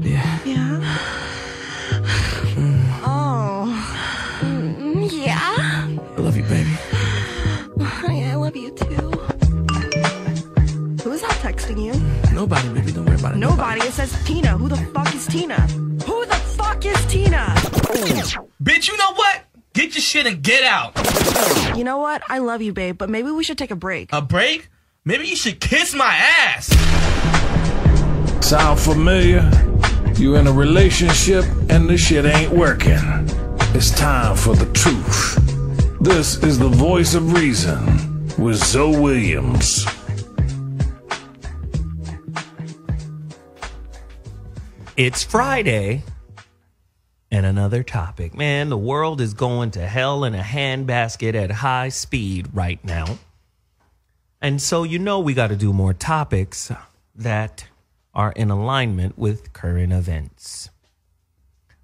Yeah. Yeah. Yeah. I love you, baby. Yeah, I love you too. Who is that texting you? Nobody, baby. Don't worry about it. Nobody. It says Tina. Who the fuck is Tina? Who the fuck is Tina? Bitch, you know what? Get your shit and get out. You know what? I love you, babe, but maybe we should take a break. A break? Maybe you should kiss my ass. Sound familiar? You in a relationship and this shit ain't working. It's time for the truth. This is the Voice of Reason with Zoe Williams. It's Friday, and another topic. Man, the world is going to hell in a handbasket at high speed right now. And so you know we got to do more topics that are in alignment with current events.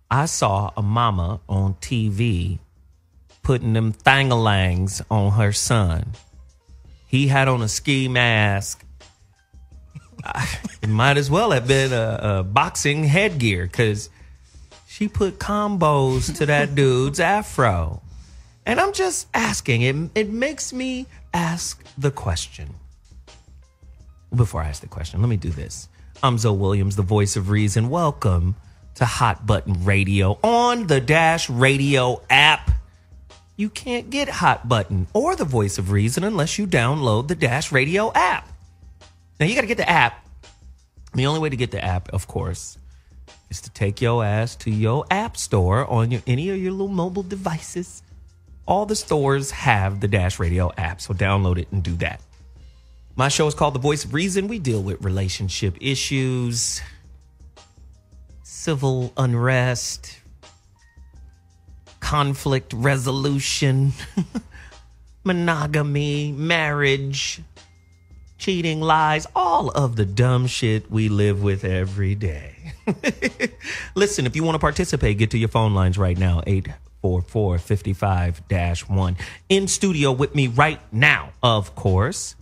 I saw a mama on TV putting them thangalangs on her son. He had on a ski mask. It might as well have been a boxing headgear because she put combos to that dude's afro. And I'm just asking, it makes me ask the question. Before I ask the question, let me do this. I'm Zoe Williams, the Voice of Reason. Welcome to Hot Button Radio on the Dash Radio app. You can't get Hot Button or the Voice of Reason unless you download the Dash Radio app. Now, you got to get the app. The only way to get the app, of course, is to take your ass to your app store on any of your little mobile devices. All the stores have the Dash Radio app, so download it and do that. My show is called The Voice of Reason. We deal with relationship issues, civil unrest, conflict resolution, monogamy, marriage, cheating, lies, all of the dumb shit we live with every day. Listen, if you want to participate, get to your phone lines right now, 844-55-1. In studio with me right now, of course,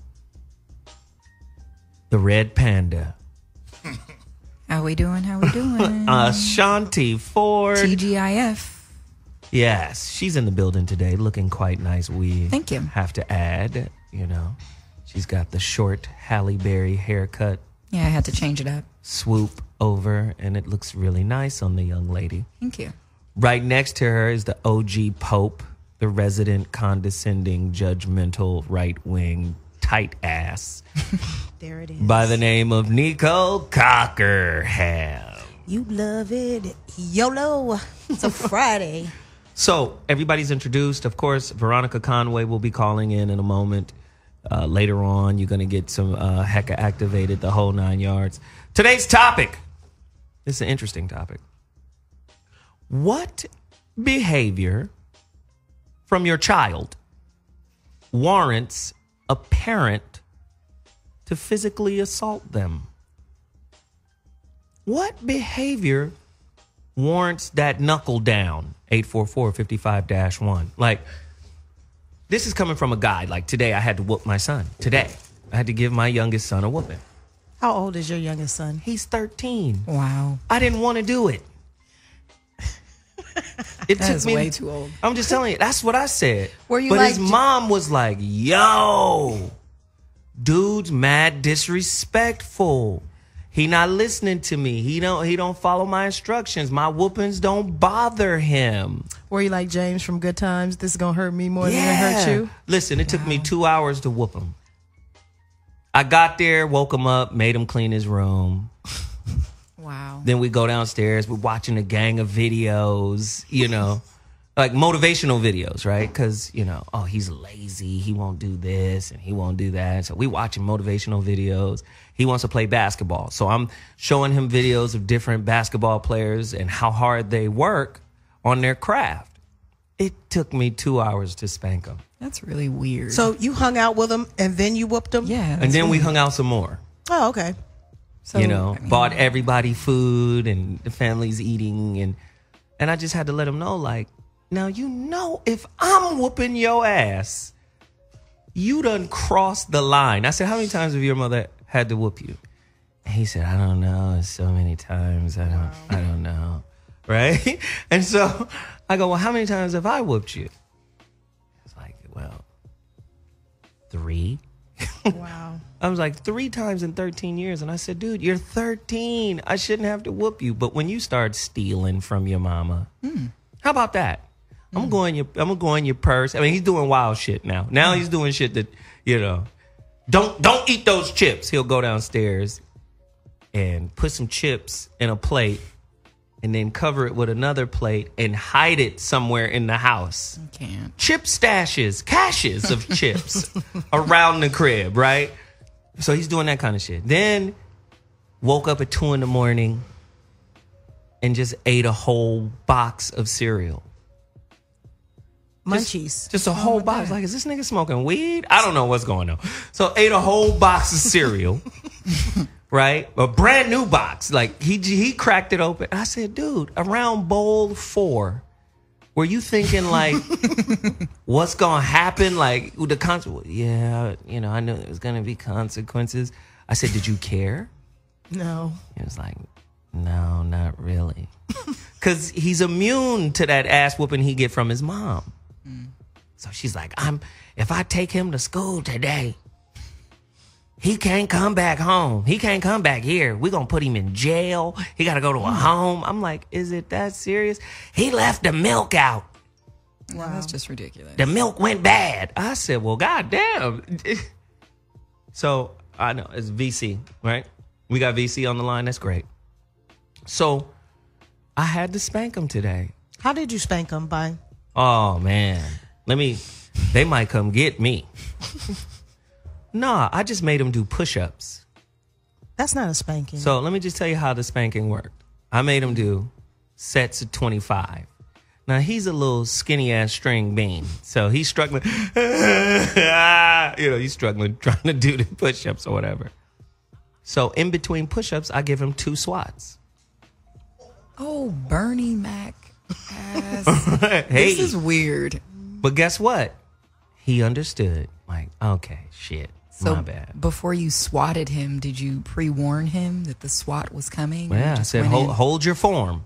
the Red Panda. How we doing? Ashanti Ford. TGIF. Yes, she's in the building today, looking quite nice. We Thank you. have to add, she's got the short Halle Berry haircut. Yeah, I had to change it up. Swoop over, and it looks really nice on the young lady. Thank you. Right next to her is the OG Pope, the resident condescending, judgmental, right-wing, tight ass. There it is. By the name of Neecole Cockerham. You love it. YOLO. It's a Friday. So, everybody's introduced. Of course, Veronica Conway will be calling in a moment. Later on, you're going to get some Heka activated, the whole 9 yards. Today's topic. This is an interesting topic. What behavior from your child warrants a parent to physically assault them? What behavior warrants that knuckle down? 844-55-1. Like, this is coming from a guy. Like, today I had to whoop my son. Today. I had to give my youngest son a whooping. How old is your youngest son? He's 13. Wow. I didn't want to do it. That's way too old. I'm just telling you, that's what I said. Were you but like, his mom was like, yo, dude's mad disrespectful. He not listening to me. He don't follow my instructions. My whoopings don't bother him. Were you like James from Good Times? This is going to hurt me more than it hurt you? Listen, it took me 2 hours to whoop him. I got there, woke him up, made him clean his room. Wow. Then we go downstairs. We're watching a gang of videos, like motivational videos, right? Because, oh, he's lazy. He won't do this and he won't do that. So we watching motivational videos. He wants to play basketball. So I'm showing him videos of different basketball players and how hard they work on their craft. It took me 2 hours to spank him. That's really weird. So you hung out with him and then you whooped him? Yeah. And then we hung out some more. Oh, okay. So, Bought everybody food and the family's eating. And I just had to let him know, like, now, if I'm whooping your ass, you done crossed the line. I said, how many times have your mother had to whoop you? He said, I don't know. It's so many times. I don't know. Right? And so I go, well, how many times have I whooped you? It's like, well, 3. Wow. I was like, 3 times in 13 years. And I said, dude, you're 13. I shouldn't have to whoop you. But when you start stealing from your mama, how about that? I'm going to your purse. I mean, he's doing wild shit now. Now he's doing shit that, don't eat those chips. He'll go downstairs and put some chips in a plate and then cover it with another plate and hide it somewhere in the house. You can't. Chip stashes, caches of chips around the crib, right? So he's doing that kind of shit. Then woke up at 2 a.m. and just ate a whole box of cereal. Munchies. Just a whole box. Like, is this nigga smoking weed? I don't know what's going on. So ate a whole box of cereal. Right? A brand new box. Like, he cracked it open. I said, dude, around bowl 4, were you thinking, like, what's going to happen? Like, the consequences? Yeah, I knew there was going to be consequences. I said, did you care? No. He was like, no, not really. Because he's immune to that ass whooping he get from his mom. So she's like, if I take him to school today, he can't come back home. He can't come back here. We're going to put him in jail. He got to go to a home. I'm like, is it that serious? He left the milk out. Wow. That's just ridiculous. The milk went bad. I said, well, goddamn. So I know it's VC, right? We got VC on the line. That's great. So I had to spank him today. How did you spank him, by? Oh, man. They might come get me. Nah, I just made him do push-ups. That's not a spanking. So let me just tell you how the spanking worked. I made him do sets of 25. Now, he's a little skinny-ass string bean. So he's struggling. He's struggling trying to do the push-ups or whatever. So in between push-ups, I give him 2 swats. Oh, Bernie Mac ass. Hey. This is weird. But guess what? He understood. Like, okay, shit. So my bad. Before you swatted him, did you pre-warn him that the SWAT was coming? Yeah, I said, hold your form.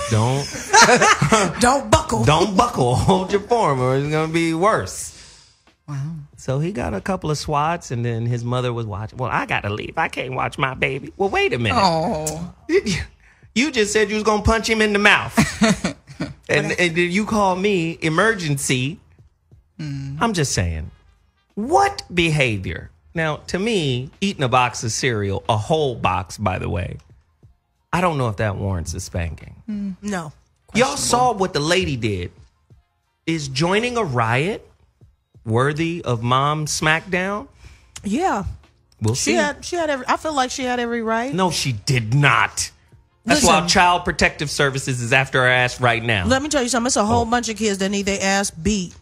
Don't buckle. Don't buckle. Hold your form or it's going to be worse. Wow. So he got a couple of swats and then his mother was watching. Well, I got to leave. I can't watch my baby. Well, wait a minute. Oh. You just said you was going to punch him in the mouth. and then you call me emergency. I'm just saying. What behavior? Now, to me, eating a box of cereal, a whole box, by the way, I don't know if that warrants a spanking. No. Y'all saw what the lady did. Is joining a riot worthy of mom smackdown? Yeah. We'll see. She had every. I feel like she had every right. No, she did not. That's why Child Protective Services is after her ass right now. Let me tell you something. It's a whole bunch of kids that need their ass beat.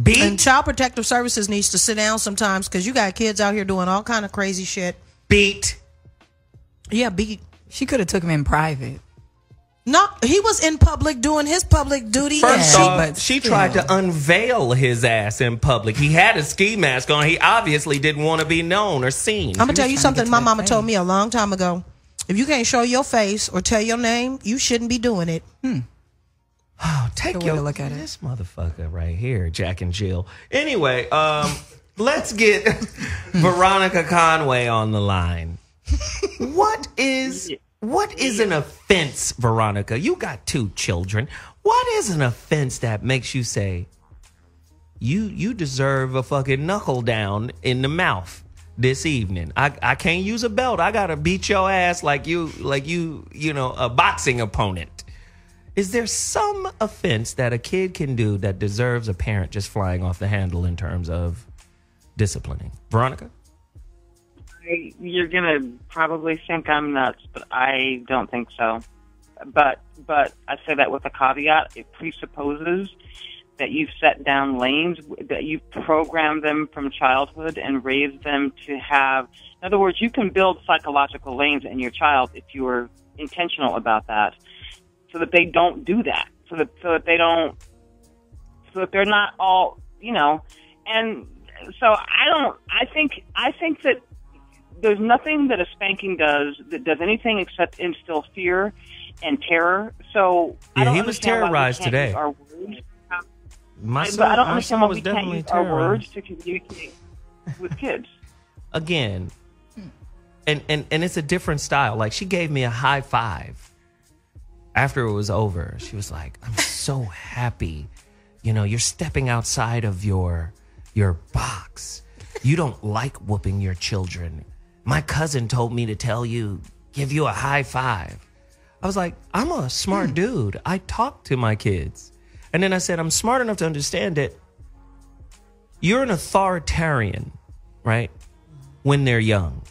Beat? And Child Protective Services needs to sit down sometimes because you got kids out here doing all kind of crazy shit. Beat. Yeah, beat. She could have took him in private. No, he was in public doing his public duty. First off, but she still. tried to unveil his ass in public. He had a ski mask on. He obviously didn't want to be known or seen. I'm going to tell you trying to something get my to that mama face. told me a long time ago. If you can't show your face or tell your name, you shouldn't be doing it. Oh, take Good way your to look at it. this motherfucker right here, Jack and Jill. Anyway, let's get Veronica Conway on the line. What is an offense, Veronica? You got 2 children. What is an offense that makes you say you deserve a fucking knuckle down in the mouth this evening? I can't use a belt. I gotta beat your ass like you a boxing opponent. Is there some offense that a kid can do that deserves a parent just flying off the handle in terms of disciplining? Veronica? You're going to probably think I'm nuts, but I don't think so. But I say that with a caveat. It presupposes that you've set down lanes, that you've programmed them from childhood and raised them to have... In other words, you can build psychological lanes in your child if you are intentional about that, so that they don't do that, so that they're not all, and so I think that there's nothing that a spanking does that does anything except instill fear and terror. So I don't he was understand why we terrorized can't today. use our words. My But I don't my understand son why was we can't definitely use our words terrorized. to communicate with kids. Again, and it's a different style. Like, she gave me a high five after it was over. She was like, I'm so happy. You know, you're stepping outside of your box. You don't like whooping your children. My cousin told me to tell you, give you a high five. I was like, I'm a smart dude. I talk to my kids. And then I said, I'm smart enough to understand that you're an authoritarian, right? When they're young.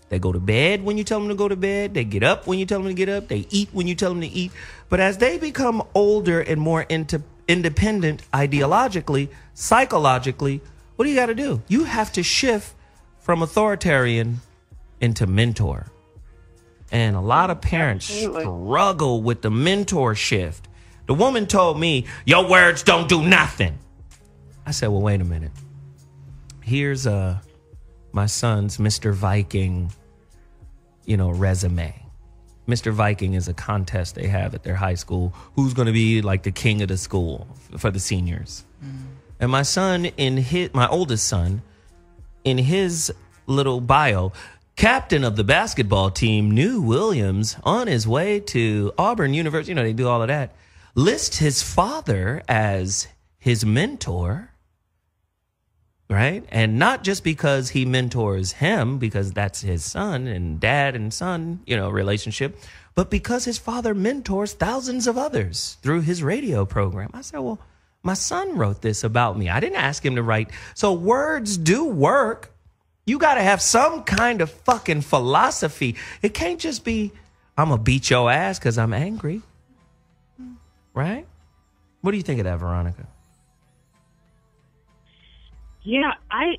They go to bed when you tell them to go to bed. They get up when you tell them to get up. They eat when you tell them to eat. But as they become older and more independent ideologically, psychologically, what do you got to do? You have to shift from authoritarian into mentor. And a lot of parents struggle with the mentor shift. The woman told me, your words don't do nothing. I said, well, wait a minute. Here's my son's Mr. Viking, resume. Mr. Viking is a contest they have at their high school. Who's going to be like the king of the school for the seniors? And my son, my oldest son, in his little bio, captain of the basketball team, New Williams, on his way to Auburn University, they do all of that, lists his father as his mentor, right? And not just because he mentors him, because that's his son and dad and son, relationship, but because his father mentors thousands of others through his radio program. I said, well, my son wrote this about me. I didn't ask him to write. So words do work. You got to have some kind of fucking philosophy. It can't just be, I'm going to beat your ass because I'm angry. Right? What do you think of that, Veronica? Yeah, I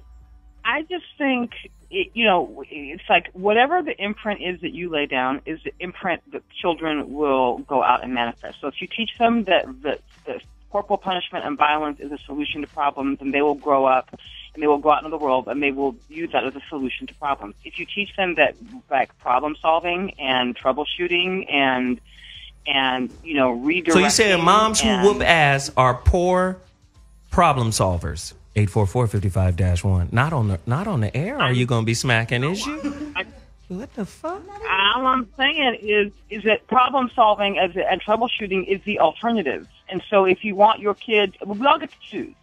just think, it's like whatever the imprint is that you lay down is the imprint that children will go out and manifest. So if you teach them that corporal punishment and violence is a solution to problems, then they will grow up and they will go out into the world and they will use that as a solution to problems. If you teach them that, like, problem solving and troubleshooting and redirecting. So you're saying moms who whoop ass are poor problem solvers? 844-55-1. Not on the air. Are you going to be smacking? Is you? What the fuck? All I'm saying is that problem solving and troubleshooting is the alternative. And so if you want your kid, we all get to choose.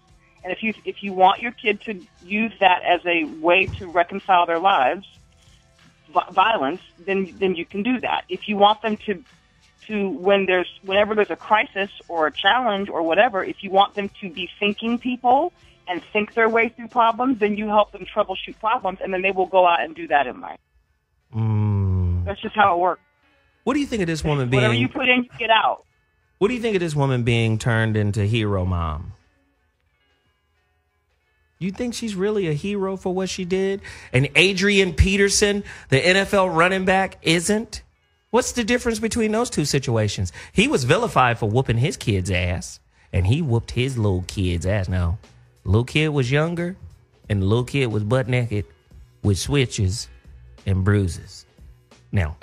And if you want your kid to use that as a way to reconcile their lives, violence, then you can do that. If you want them to whenever there's a crisis or a challenge or whatever, if you want them to be thinking people and think their way through problems, then you help them troubleshoot problems, and then they will go out and do that in life. That's just how it works. What do you think of this woman being... Whatever you put in, you get out. What do you think of this woman being turned into hero mom? You think she's really a hero for what she did? And Adrian Peterson, the NFL running back, isn't? What's the difference between those two situations? He was vilified for whooping his kid's ass, and he whooped his little kid's ass. Now, the little kid was younger, and the little kid was butt naked with switches and bruises. Now,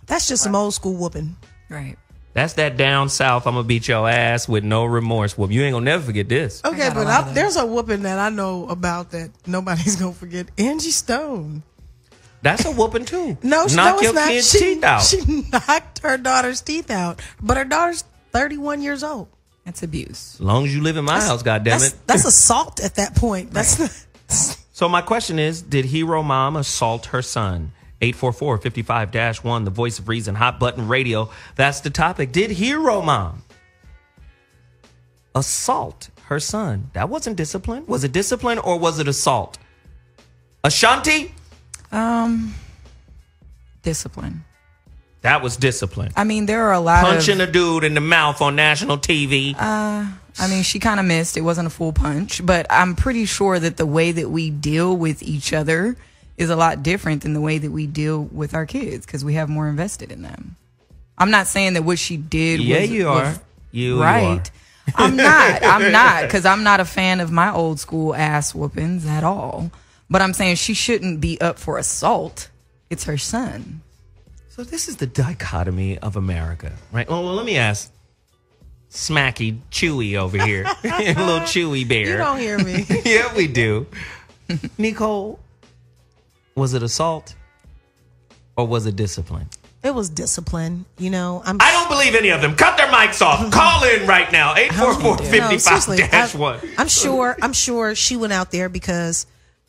that's just some old school whooping. Right. That's that down south, I'm going to beat your ass with no remorse whoop. You ain't going to never forget this. Okay, but there's a whooping that I know about that nobody's going to forget. Angie Stone. That's a whooping too. No, knock your it's not. kid's teeth out. She knocked her daughter's teeth out, but her daughter's 31 years old. That's abuse. As long as you live in my house, goddammit. That's assault at that point. That's So my question is, did Hero Mom assault her son? 844-55-1, the voice of reason, hot button radio. That's the topic. Did Hero Mom assault her son? That wasn't discipline. Was it discipline or was it assault? Ashanti? Discipline. That was discipline. I mean, there are a lot punching a dude in the mouth on national TV. I mean, she kind of missed. It wasn't a full punch, but I'm pretty sure that the way that we deal with each other is a lot different than the way that we deal with our kids because we have more invested in them. I'm not saying that what she did was right. I'm not because I'm not a fan of my old school ass whoopings at all. But I'm saying she shouldn't be up for assault. It's her son. So this is the dichotomy of America, right? Well, let me ask Smacky Chewy over here. Little Chewy bear. You don't hear me. Yeah, we do. Neecole, was it assault or was it discipline? It was discipline. You know, I don't believe any of them. Cut their mics off. Call in right now. 844-55-1. I'm sure she went out there because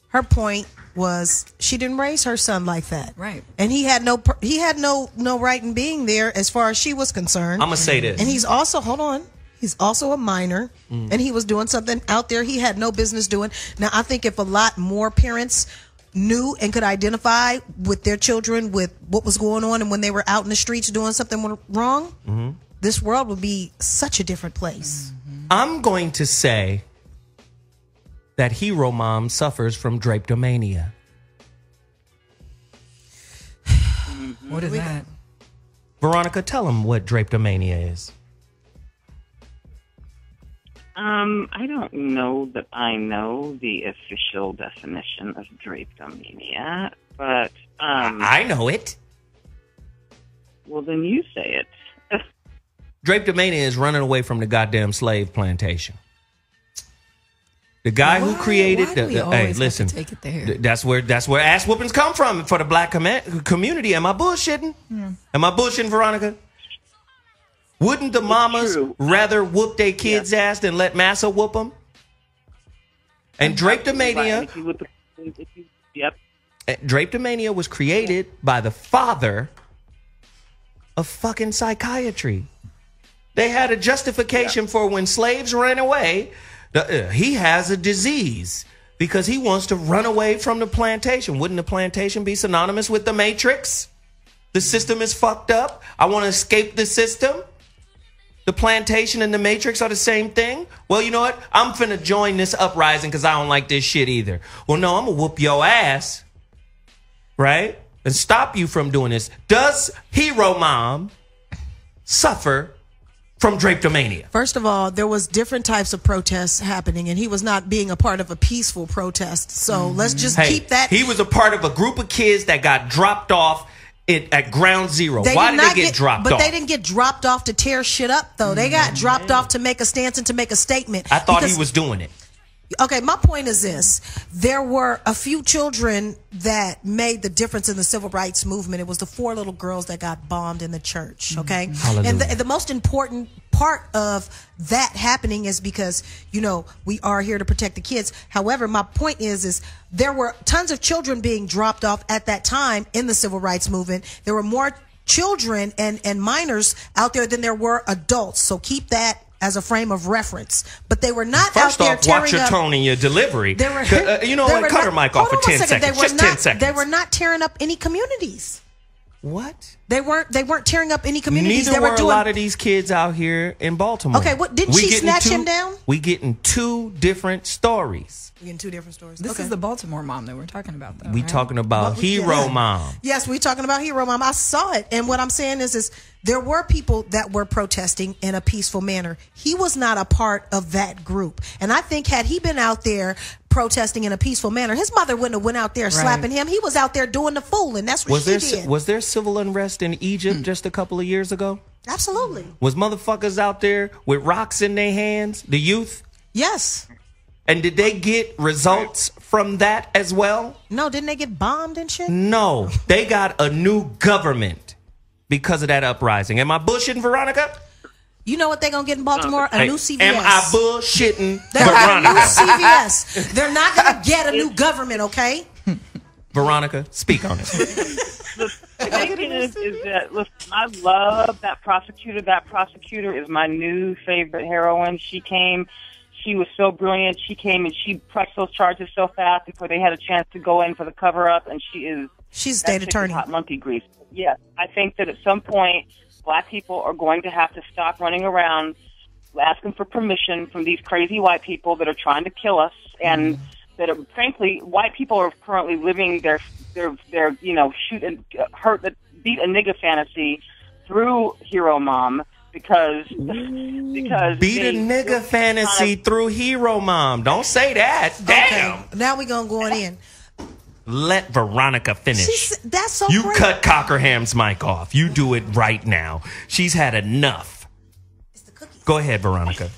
her point was she didn't raise her son like that. Right. And he had no right in being there as far as she was concerned. I'm going to say this. And he's also, hold on, he's also a minor, and he was doing something out there he had no business doing. Now, I think if a lot more parents knew and could identify with their children with what was going on and when they were out in the streets doing something wrong, this world would be such a different place. I'm going to say that hero mom suffers from drapetomania. What is that? Veronica, tell them what drapetomania is. I don't know that I know the official definition of drapetomania, but I know it. Well, then you say it. Drapetomania is running away from the goddamn slave plantation. The guy who created hey, listen, take it there? that's where ass whoopings come from for the black community. Am I bullshitting? Yeah. Am I bullshitting, Veronica? Wouldn't the mamas rather whoop their kids' ass than let massa whoop them? And drapetomania, drapetomania was created by the father of fucking psychiatry. They had a justification for when slaves ran away. He has a disease because he wants to run away from the plantation. Wouldn't the plantation be synonymous with the Matrix? The system is fucked up. I want to escape the system. The plantation and the Matrix are the same thing. Well, you know what? I'm finna join this uprising because I don't like this shit either. Well, no, I'm gonna whoop your ass, right? And stop you from doing this. Does hero mom suffer from drapetomania? First of all, there was different types of protests happening, and he was not being a part of a peaceful protest. So let's just keep that. He was a part of a group of kids that got dropped off at ground zero. Why did they get dropped off? But they didn't get dropped off to tear shit up, though. They got dropped off to make a stance and to make a statement. I thought he was doing it. Okay, my point is this. There were a few children that made the difference in the civil rights movement. It was the 4 little girls that got bombed in the church, okay? And the most important part of that happening is because, you know, we are here to protect the kids. However, my point is there were tons of children being dropped off at that time in the civil rights movement. There were more children and minors out there than there were adults. So keep that as a frame of reference. But they were not First out there off, tearing watch your up, tone in your delivery. you know what? Cut her mic off for 10 seconds. Just 10 seconds. They were not tearing up any communities. What? They weren't tearing up any communities. Neither they were were doing, a lot of these kids out here in Baltimore. Okay, what didn't she snatch him down? We getting 2 different stories. We're getting 2 different stories. This is the Baltimore mom that we're talking about, though. We talking about hero mom. Yes, we're talking about hero mom. I saw it, and what I'm saying is there were people that were protesting in a peaceful manner. He was not a part of that group, and I think had he been out there protesting in a peaceful manner, his mother wouldn't have went out there slapping him. He was out there doing the fool, and that's what she did. Was there civil unrest in Egypt just a couple of years ago? Absolutely. Was motherfuckers out there with rocks in their hands, the youth? Yes. And did they get results from that as well? No, didn't they get bombed and shit? No, they got a new government because of that uprising. Am I bullshitting, Veronica? You know what they're going to get in Baltimore? A new CVS. Am I bullshitting, Veronica? A new CVS. They're not going to get a new government, okay? Veronica, speak on it. The thing is that, listen, I love that prosecutor. That prosecutor is my new favorite heroine. She came. She was so brilliant. She came and she pressed those charges so fast before they had a chance to go in for the cover-up, and she's state attorney. Hot monkey grease. Yes, I think that at some point, black people are going to have to stop running around asking for permission from these crazy white people that are trying to kill us, and that are, frankly, white people are currently living their shoot and hurt, beat a nigga fantasy through hero mom. Because beat a nigga fantasy through hero mom. Don't say that. Damn. Okay, now we're gonna go in. Let Veronica finish. That's so You great. cut Cockerham's mic off. You do it right now. She's had enough. Go ahead, Veronica.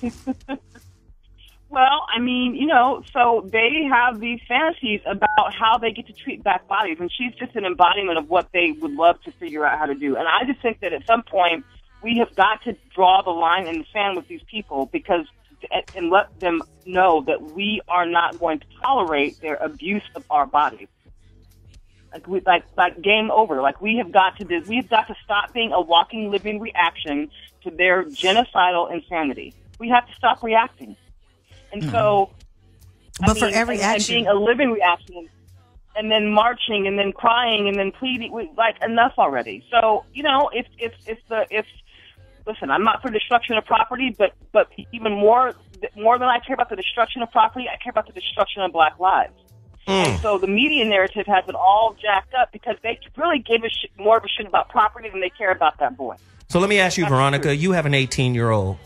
Well, I mean, so they have these fantasies about how they get to treat black bodies, and she's just an embodiment of what they would love to figure out how to do. And I just think that at some point we have got to draw the line in the sand with these people and let them know that we are not going to tolerate their abuse of our bodies. Like game over. Like we have got to stop being a walking, living reaction to their genocidal insanity. We have to stop reacting. And so, for every action, and being a living reaction, and then marching, and then crying, and then pleading, enough already. So listen, I'm not for destruction of property, but even more than I care about the destruction of property, I care about the destruction of black lives. And so the media narrative has it all jacked up because they really give more of a shit about property than they care about that boy. So let me ask you, Veronica, you have an 18-year-old.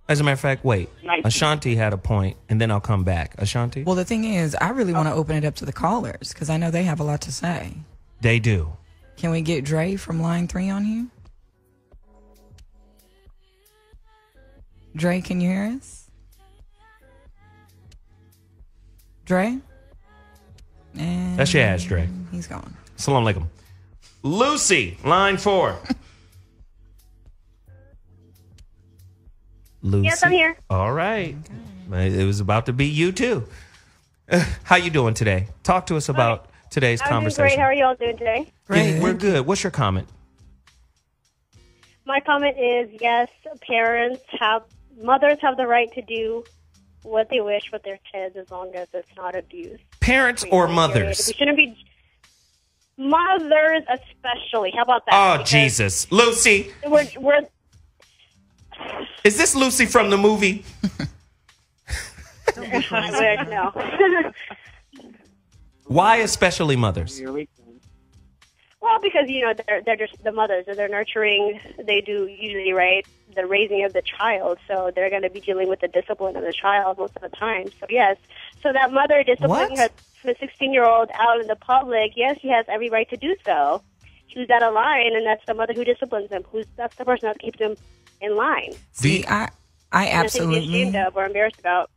As a matter of fact, wait. 19. Ashanti had a point, and then I'll come back. Ashanti? Well, the thing is, I really want to open it up to the callers because I know they have a lot to say. They do. Can we get Dre from line 3 on here? Dre, can you hear us? Dre? And That's your ass, Dre. He's gone. Assalamu alaikum. Lucy, line 4. Lucy. Yes, I'm here. All right. Okay. It was about to be you, too. How you doing today? Talk to us about today's conversation. I'm doing great. How are you all doing today? Great. We're good. What's your comment? My comment is, yes, mothers have the right to do what they wish with their kids as long as it's not abuse. Parents or mothers? We shouldn't be mothers, especially. How about that? Oh, Jesus. Lucy. We're Is this Lucy from the movie? No. Why especially mothers? Well, because they're just the mothers, and they're nurturing. They do usually the raising of the child, so they're going to be dealing with the discipline of the child most of the time. So yes, so that mother disciplining her 16-year-old out in the public, yes, she has every right to do so. She's out of line, and that's the mother who disciplines them. That's the person that keeps them in line. See, I absolutely ashamed of or embarrassed about.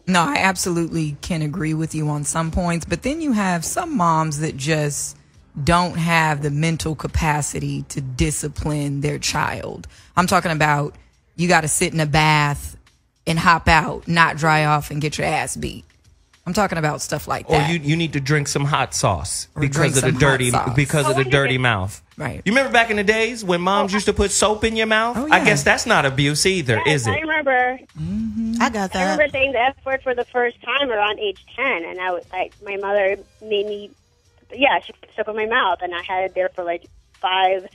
No, I absolutely can agree with you on some points, but then you have some moms that just don't have the mental capacity to discipline their child. I'm talking about you got to sit in a bath and hop out, not dry off, and get your ass beat. I'm talking about stuff like that. Or you need to drink some hot sauce because of the dirty mouth. Right. You remember back in the days when moms used to put soap in your mouth? Oh, yeah. I guess that's not abuse either, is it? I remember. I got that. I remember saying the F word for the first time around age 10, and I was like, my mother made me. Yeah, she put soap in my mouth, and I had it there for 5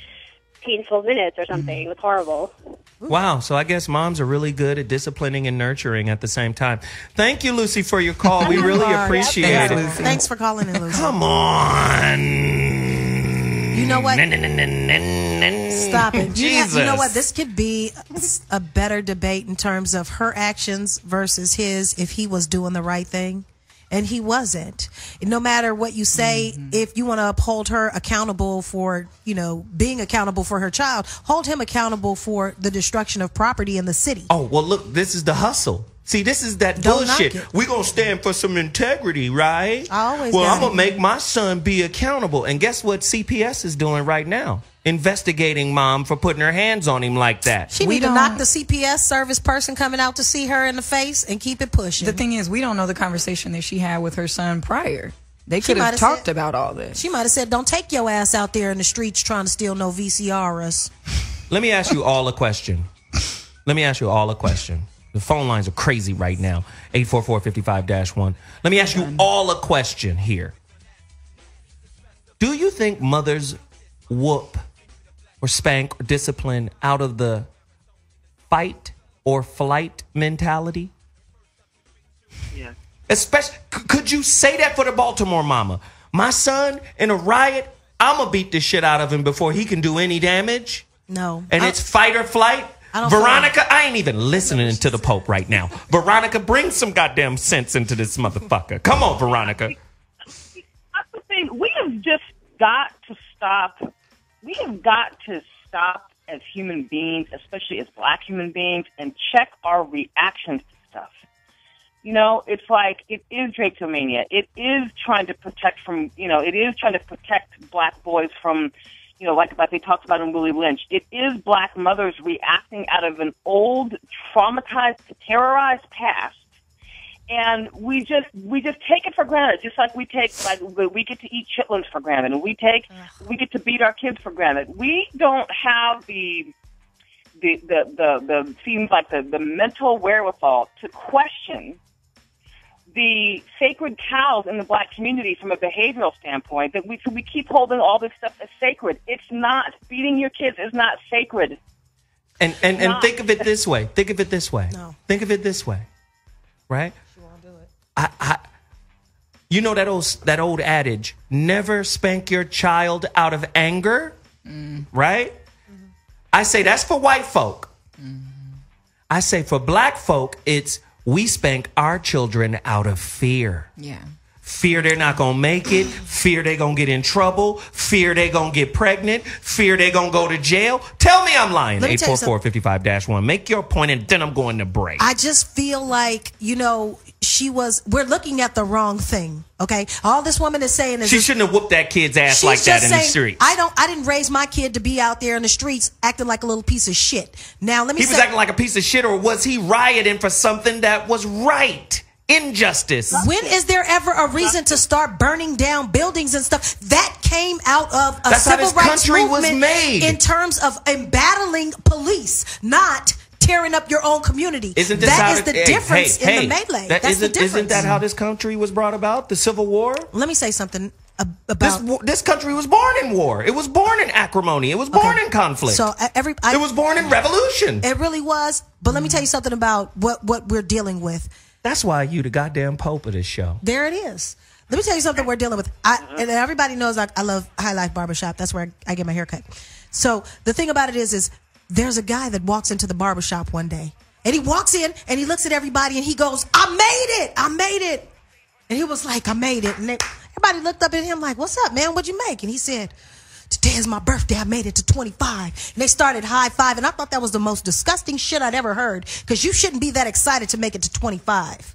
painful minutes or something. It was horrible. Wow, so I guess moms are really good at disciplining and nurturing at the same time. Thank you, Lucy, for your call. We really appreciate it. Thanks for calling in, Lucy. Come on. You know what? Stop it. Jesus. You know what? This could be a better debate in terms of her actions versus his if he was doing the right thing. And he wasn't. No matter what you say, if you want to uphold her accountable for, being accountable for her child, hold him accountable for the destruction of property in the city. Oh, well, look, this is the hustle. See, this is that bullshit. We're going to stand for some integrity, right? I'm going to make my son be accountable. And guess what CPS is doing right now? Investigating mom for putting her hands on him like that. She need to knock the CPS service person coming out to see her in the face and keep it pushing. The thing is, we don't know the conversation that she had with her son prior. They could have talked about all this. She might have said, don't take your ass out there in the streets trying to steal no VCRs. Let me ask you all a question. The phone lines are crazy right now. 844-55-1. Let me ask you all a question here. Do you think mothers whoop or spank or discipline out of the fight or flight mentality? Yeah. Especially, could you say that for the Baltimore mama? My son in a riot, I'm going to beat the shit out of him before he can do any damage? No. And it's fight or flight? Veronica, I ain't even listening to the Pope right now. Veronica, bring some goddamn sense into this motherfucker. Come on, Veronica. see, we have just got to stop. We have got to stop as human beings, especially as black human beings, and check our reactions to stuff. You know, it's like, it is Dracomania. It is trying to protect from, it is trying to protect black boys from, like they talked about in Willie Lynch. It is black mothers reacting out of an old, traumatized, terrorized past. And we just take it for granted, just like we get to eat chitlins for granted, and we get to beat our kids for granted. We don't have the seems like the mental wherewithal to question the sacred cows in the black community from a behavioral standpoint, that we keep holding all this stuff as sacred. It's not. Feeding your kids is not sacred. And think of it this way. Think of it this way. No. Think of it this way. Right? She won't do it. You know that old adage, never spank your child out of anger, right? Mm-hmm. I say that's for white folk. Mm-hmm. I say for black folk, it's we spank our children out of fear. Yeah. Fear they're not going to make it. Fear they're going to get in trouble. Fear they're going to get pregnant. Fear they're going to go to jail. Tell me I'm lying. 844-55-1. Make your point and then I'm going to break. I just feel like, we're looking at the wrong thing. Okay. All this woman is saying is she shouldn't have whooped that kid's ass like that in the streets. I didn't raise my kid to be out there in the streets acting like a little piece of shit. Now let me say, he was acting like a piece of shit, or was he rioting for something that was right? Injustice. When is there ever a reason to start burning down buildings and stuff? That came out of a civil rights movement in terms of battling police, not tearing up your own community. Isn't this that is the difference in the melee? That's the difference. Isn't that how this country was brought about? The Civil War? Let me say something about this country was born in war. It was born in acrimony. It was born in conflict. So it was born in revolution. It really was. But let me tell you something about what we're dealing with. That's why you the goddamn pope of this show. There it is. Let me tell you something we're dealing with. And everybody knows I love High Life Barbershop. That's where I get my hair cut. So the thing about it is there's a guy that walks into the barbershop one day. And he walks in and he looks at everybody and he goes, I made it. I made it. And he was like, I made it. And everybody looked up at him like, what's up, man? What'd you make? And he said, today is my birthday. I made it to 25. And they started high-fiving. I thought that was the most disgusting shit I'd ever heard, because you shouldn't be that excited to make it to 25.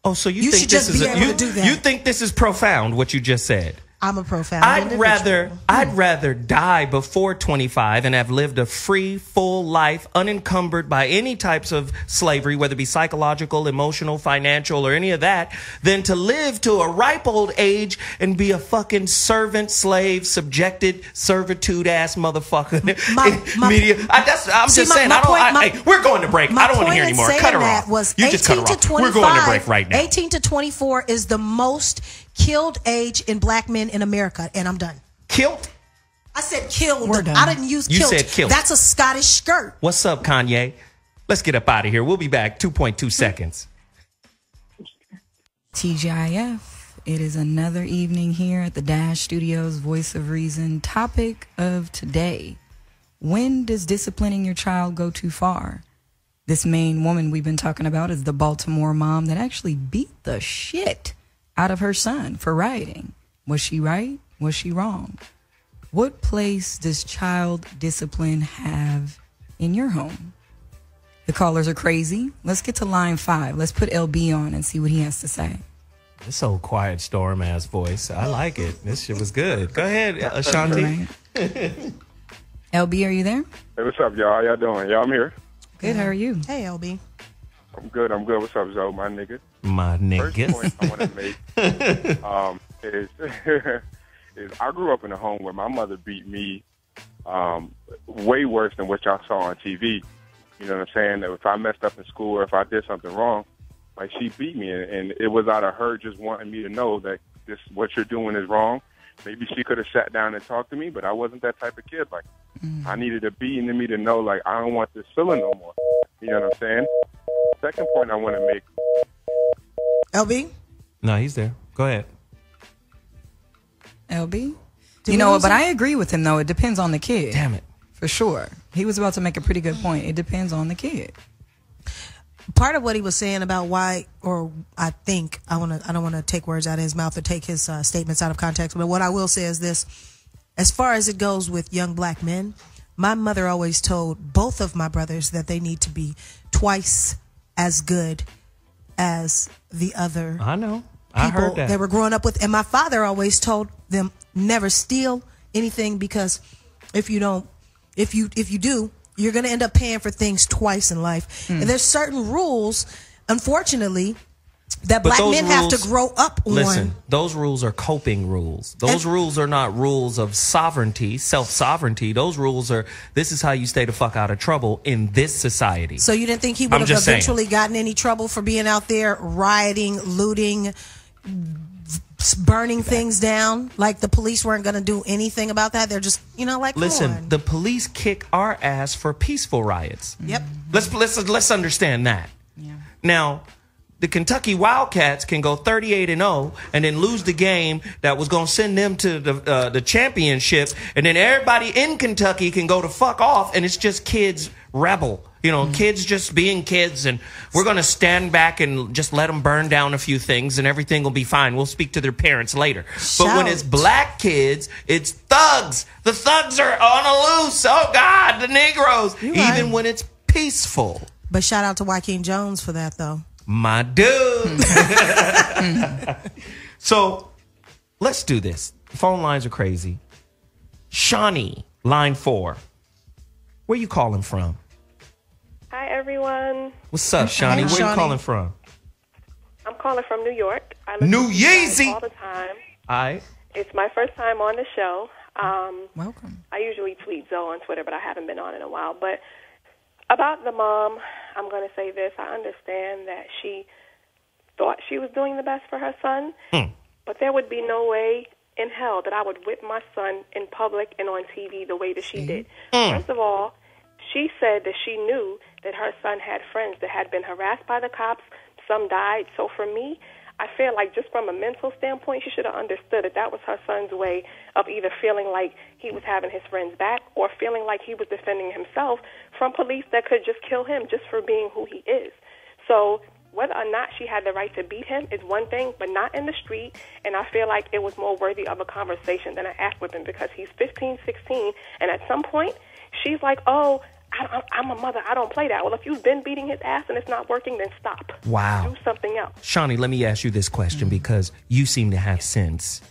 Oh, so you think this is you think this is profound, what you just said? I'm a profound individual. I'd rather die before 25 and have lived a free, full life, unencumbered by any types of slavery, whether it be psychological, emotional, financial, or any of that, than to live to a ripe old age and be a fucking servant, slave, subjected, servitude ass motherfucker. We're going to break. I don't want to hear anymore. Cut her off. You just cut her off. We're going to break right now. 18 to 24 is the most killed age in black men in America, and I'm done. Killed? I said killed. We're done. I didn't use killed. You said killed. That's a Scottish skirt. What's up, Kanye? Let's get up out of here. We'll be back 2.2 seconds. TGIF. It is another evening here at the Dash Studios Voice of Reason. Topic of today: when does disciplining your child go too far? This main woman we've been talking about is the Baltimore mom that actually beat the shit out of her son for rioting. Was she right? Was she wrong? What place does child discipline have in your home? The callers are crazy. Let's get to line 5. Let's put LB on and see what he has to say. This old quiet storm ass voice. I like it. This shit was good. Go ahead, Ashanti. LB, are you there? Hey, what's up, y'all? How y'all doing? Yeah, I'm here. Good. How are you? Hey, LB. I'm good. What's up, Zoe, my nigga? My nigga. First point I want to make is I grew up in a home where my mother beat me way worse than what y'all saw on TV. You know what I'm saying? That if I messed up in school or if I did something wrong, like, she beat me, and it was out of her just wanting me to know that what you're doing is wrong. Maybe she could have sat down and talked to me, but I wasn't that type of kid. Like, I needed a beating in me to know, like, I don't want this feeling no more. You know what I'm saying? Second point I want to make. LB? No, he's there. Go ahead. LB? You know what? But I agree with him, though. It depends on the kid. Damn it. For sure. He was about to make a pretty good point. It depends on the kid. part of what he was saying about why, or I think, I don't want to take words out of his mouth or take his statements out of context, but what I will say is this: as far as it goes with young black men, my mother always told both of my brothers that they need to be twice as good as the other. I know. I heard that. They were growing up with, and my father always told them never steal anything, because if you do, you're going to end up paying for things twice in life. And there's certain rules, unfortunately, that black men have to grow up on. Listen, those rules are coping rules. Those rules are not rules of sovereignty, self-sovereignty. Those rules are, this is how you stay the fuck out of trouble in this society. So you didn't think he would have eventually gotten any trouble for being out there rioting, looting, burning things down? Like the police weren't going to do anything about that? They're just, like, listen, the police kick our ass for peaceful riots. Yep. Let's understand that. Yeah. Now, the Kentucky Wildcats can go 38-0 and then lose the game that was going to send them to the championship, and then everybody in Kentucky can go to fuck off, and it's just kids rebel. Kids just being kids, and we're going to stand back and just let them burn down a few things, and everything will be fine. We'll speak to their parents later. But when it's black kids, it's thugs. The thugs are on a loose. Oh, God, the Negroes. Even when it's peaceful. But shout out to Joaquin Jones for that, though. My dude. So let's do this. The phone lines are crazy. Shawnee, line 4. Where you calling from? Hi, everyone. What's up, Shawnee? Where you calling from? I'm calling from New York. I listen New to you guys Yeezy all the time. All right. It's my first time on the show. Welcome. I usually tweet Zoe on Twitter, but I haven't been on in a while. But about the mom, I'm going to say this. I understand that she thought she was doing the best for her son, but there would be no way in hell that I would whip my son in public and on TV the way that she did. First of all, she said that she knew that her son had friends that had been harassed by the cops. Some died. So for me, I feel like just from a mental standpoint, she should have understood that that was her son's way of either feeling like he was having his friends back or feeling like he was defending himself from police that could just kill him just for being who he is. So whether or not she had the right to beat him is one thing, but not in the street. And I feel like it was more worthy of a conversation than an ass whipping, because he's 15, 16, and at some point, she's like, oh, I'm a mother. I don't play that. Well, if you've been beating his ass and it's not working, then stop. Wow. Do something else. Shawnee, let me ask you this question, because you seem to have sense,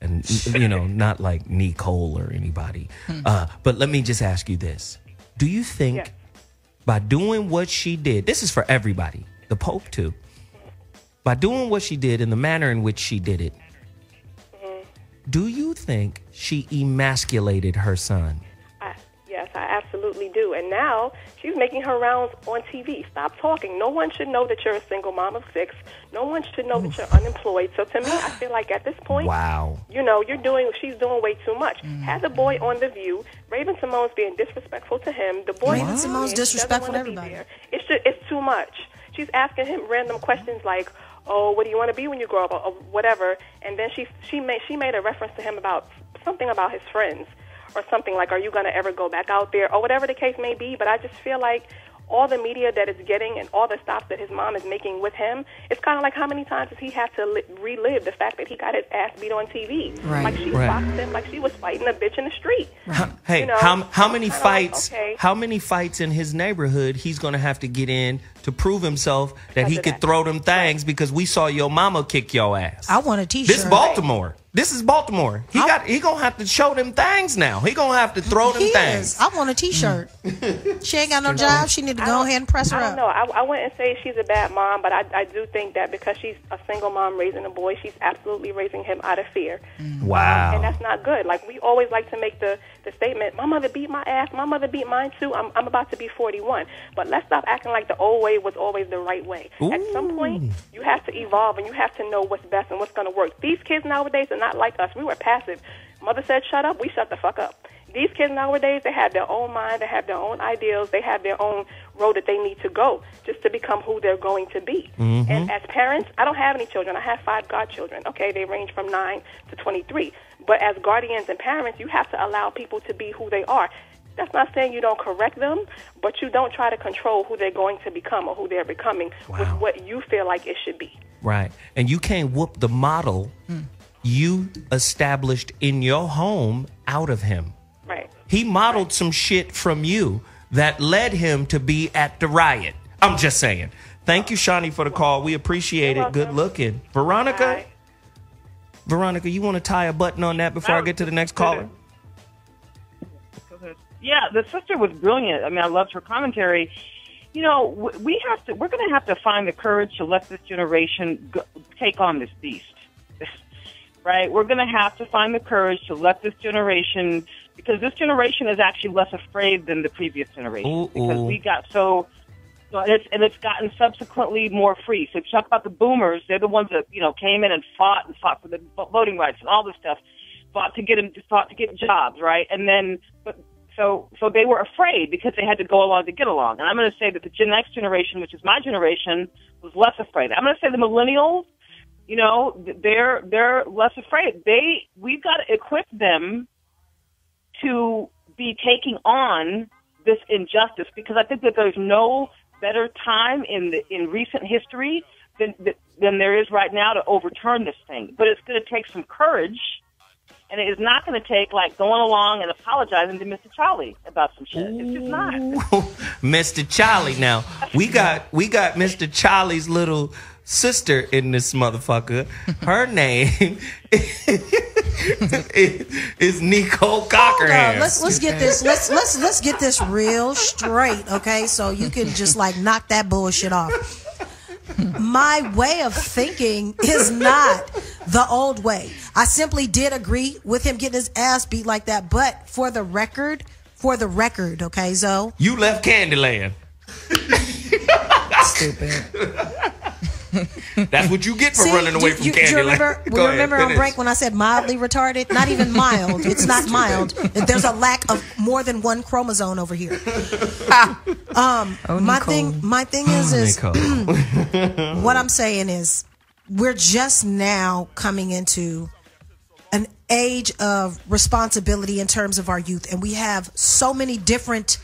and, not like Neecole or anybody. But let me just ask you this. Do you think by doing what she did, this is for everybody, the Pope too, by doing what she did in the manner in which she did it, do you think she emasculated her son? Yes, I absolutely do. And now she's making her rounds on TV. Stop talking. No one should know that you're a single mom of 6. No one should know that you're unemployed. So to me, I feel like at this point, she's doing way too much. Had the boy on The View, Raven Simone's being disrespectful to him. The boy Raven Simone's disrespectful to everybody. It's too much. She's asking him random questions like, oh, what do you want to be when you grow up, or whatever. And then she made a reference to him about something about his friends, or something like, are you going to ever go back out there, or whatever the case may be. But I just feel like all the media that it's getting and all the stops that his mom is making with him, it's kind of like, how many times does he have to relive the fact that he got his ass beat on TV? Right. Like she boxed him like she was fighting a bitch in the street. Right. Hey, how many fights? How many fights in his neighborhood he's going to have to get in to prove himself that he could throw them things, because we saw your mama kick your ass? I want a T-shirt. This Baltimore. This is Baltimore. He gonna have to show them things now. He gonna have to throw them things. I want a T-shirt. She ain't got no job. She need to go ahead and press her up. I don't know. I wouldn't say she's a bad mom, but I do think that because she's a single mom raising a boy, she's absolutely raising him out of fear. Wow. And that's not good. Like, we always like to make the statement, my mother beat my ass, my mother beat mine too, I'm about to be 41. But let's stop acting like the old way was always the right way. Ooh. At some point, you have to evolve, and you have to know what's best and what's going to work. These kids nowadays are not like us. We were passive. Mother said shut up, we shut the fuck up. These kids nowadays, they have their own mind, they have their own ideals, they have their own road that they need to go just to become who they're going to be. And as parents, I don't have any children. I have 5 godchildren. Okay, they range from 9 to 23. But as guardians and parents, you have to allow people to be who they are. That's not saying you don't correct them, but you don't try to control who they're going to become or who they're becoming with what you feel like it should be. Right. And you can't whoop the model you established in your home out of him. Right. He modeled some shit from you that led him to be at the riot. I'm just saying. Thank you, Shawnee, for the call. We appreciate it. Good looking. Veronica? Right. Veronica, you want to tie a button on that before I get to the next caller? Yeah, the sister was brilliant. I mean, I loved her commentary. You know, we're going to have to find the courage to let this generation take on this beast. Right? We're going to have to find the courage to let this generation, because this generation is actually less afraid than the previous generation. Because we got it's gotten subsequently more free. So if you talk about the boomers, they're the ones that, came in and fought for the voting rights and all this stuff, fought to get jobs, right? And then, so they were afraid because they had to go along to get along. And I'm going to say that the Gen X generation, which is my generation, was less afraid. I'm going to say the millennials, they're less afraid. We've got to equip them to be taking on this injustice, because I think that there's no better time in recent history than there is right now to overturn this thing. But it's going to take some courage. And it is not going to take, going along and apologizing to Mr. Charlie about some shit. It's just not. Mr. Charlie. Now, we got Mr. Charlie's little sister in this motherfucker. Her name is Neecole Cockerham. Let's get this. Let's get this real straight, okay? So you can just knock that bullshit off. My way of thinking is not the old way. I simply did agree with him getting his ass beat like that. But for the record, okay, Zoe? You left Candyland. Stupid. That's what you get for running away from Candyland. Remember on break when I said mildly retarded? Not even mild. It's not mild. There's a lack of more than one chromosome over here. My thing is what I'm saying is we're just now coming into an age of responsibility in terms of our youth, and we have so many different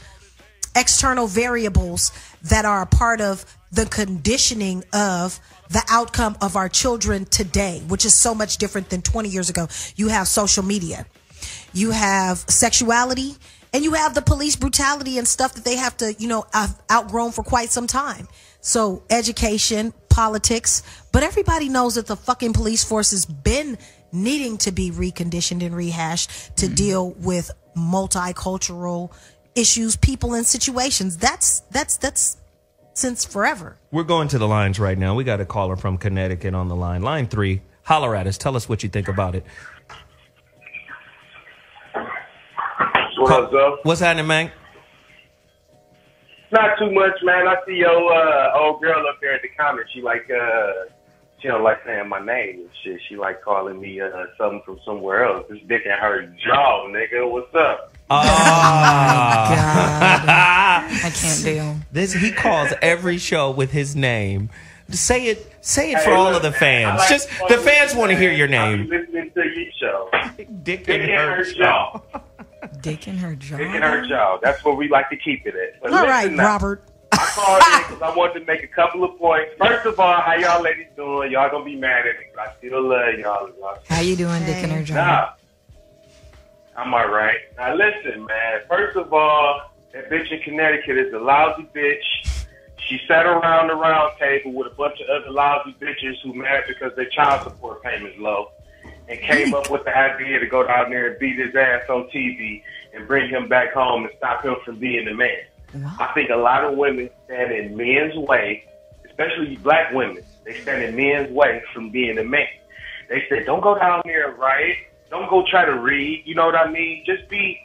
external variables that are a part of the conditioning of the outcome of our children today, which is so much different than 20 years ago. You have social media, you have sexuality, and you have the police brutality and stuff that they have to, outgrown for quite some time. So education, politics, but everybody knows that the fucking police force has been needing to be reconditioned and rehashed to deal with multicultural issues, people, and situations. That's since forever. We're going to the lines right now. We got a caller from Connecticut on the line. Line 3. Holler at us. Tell us what you think about it. What's up? What's happening, man? Not too much, man. I see your old girl up there at the comment. She she don't like saying my name and shit. She like calling me something from somewhere else. This dick in her jaw, nigga. What's up? Oh, God. I can't deal. He calls every show with his name. Say it for all of the fans. Just the fans want to hear your name. I'm listening to your show. Dick in her jaw. Dick in her jaw. Dick in her jaw. That's where we like to keep it at. But all right, now, Robert. I called in because I wanted to make a couple of points. First of all, how y'all ladies doing? Y'all gonna be mad at me, but I still love y'all. How you doing, Dick in her jaw? Nah, I'm all right. Now listen, man. First of all, that bitch in Connecticut is a lousy bitch. She sat around the round table with a bunch of other lousy bitches who mad because their child support payment's low, and came up with the idea to go down there and beat his ass on TV and bring him back home and stop him from being the man. I think a lot of women stand in men's way, especially black women. They stand in men's way from being a man. They say, don't go down there and riot. Don't go try to read. You know what I mean? Just be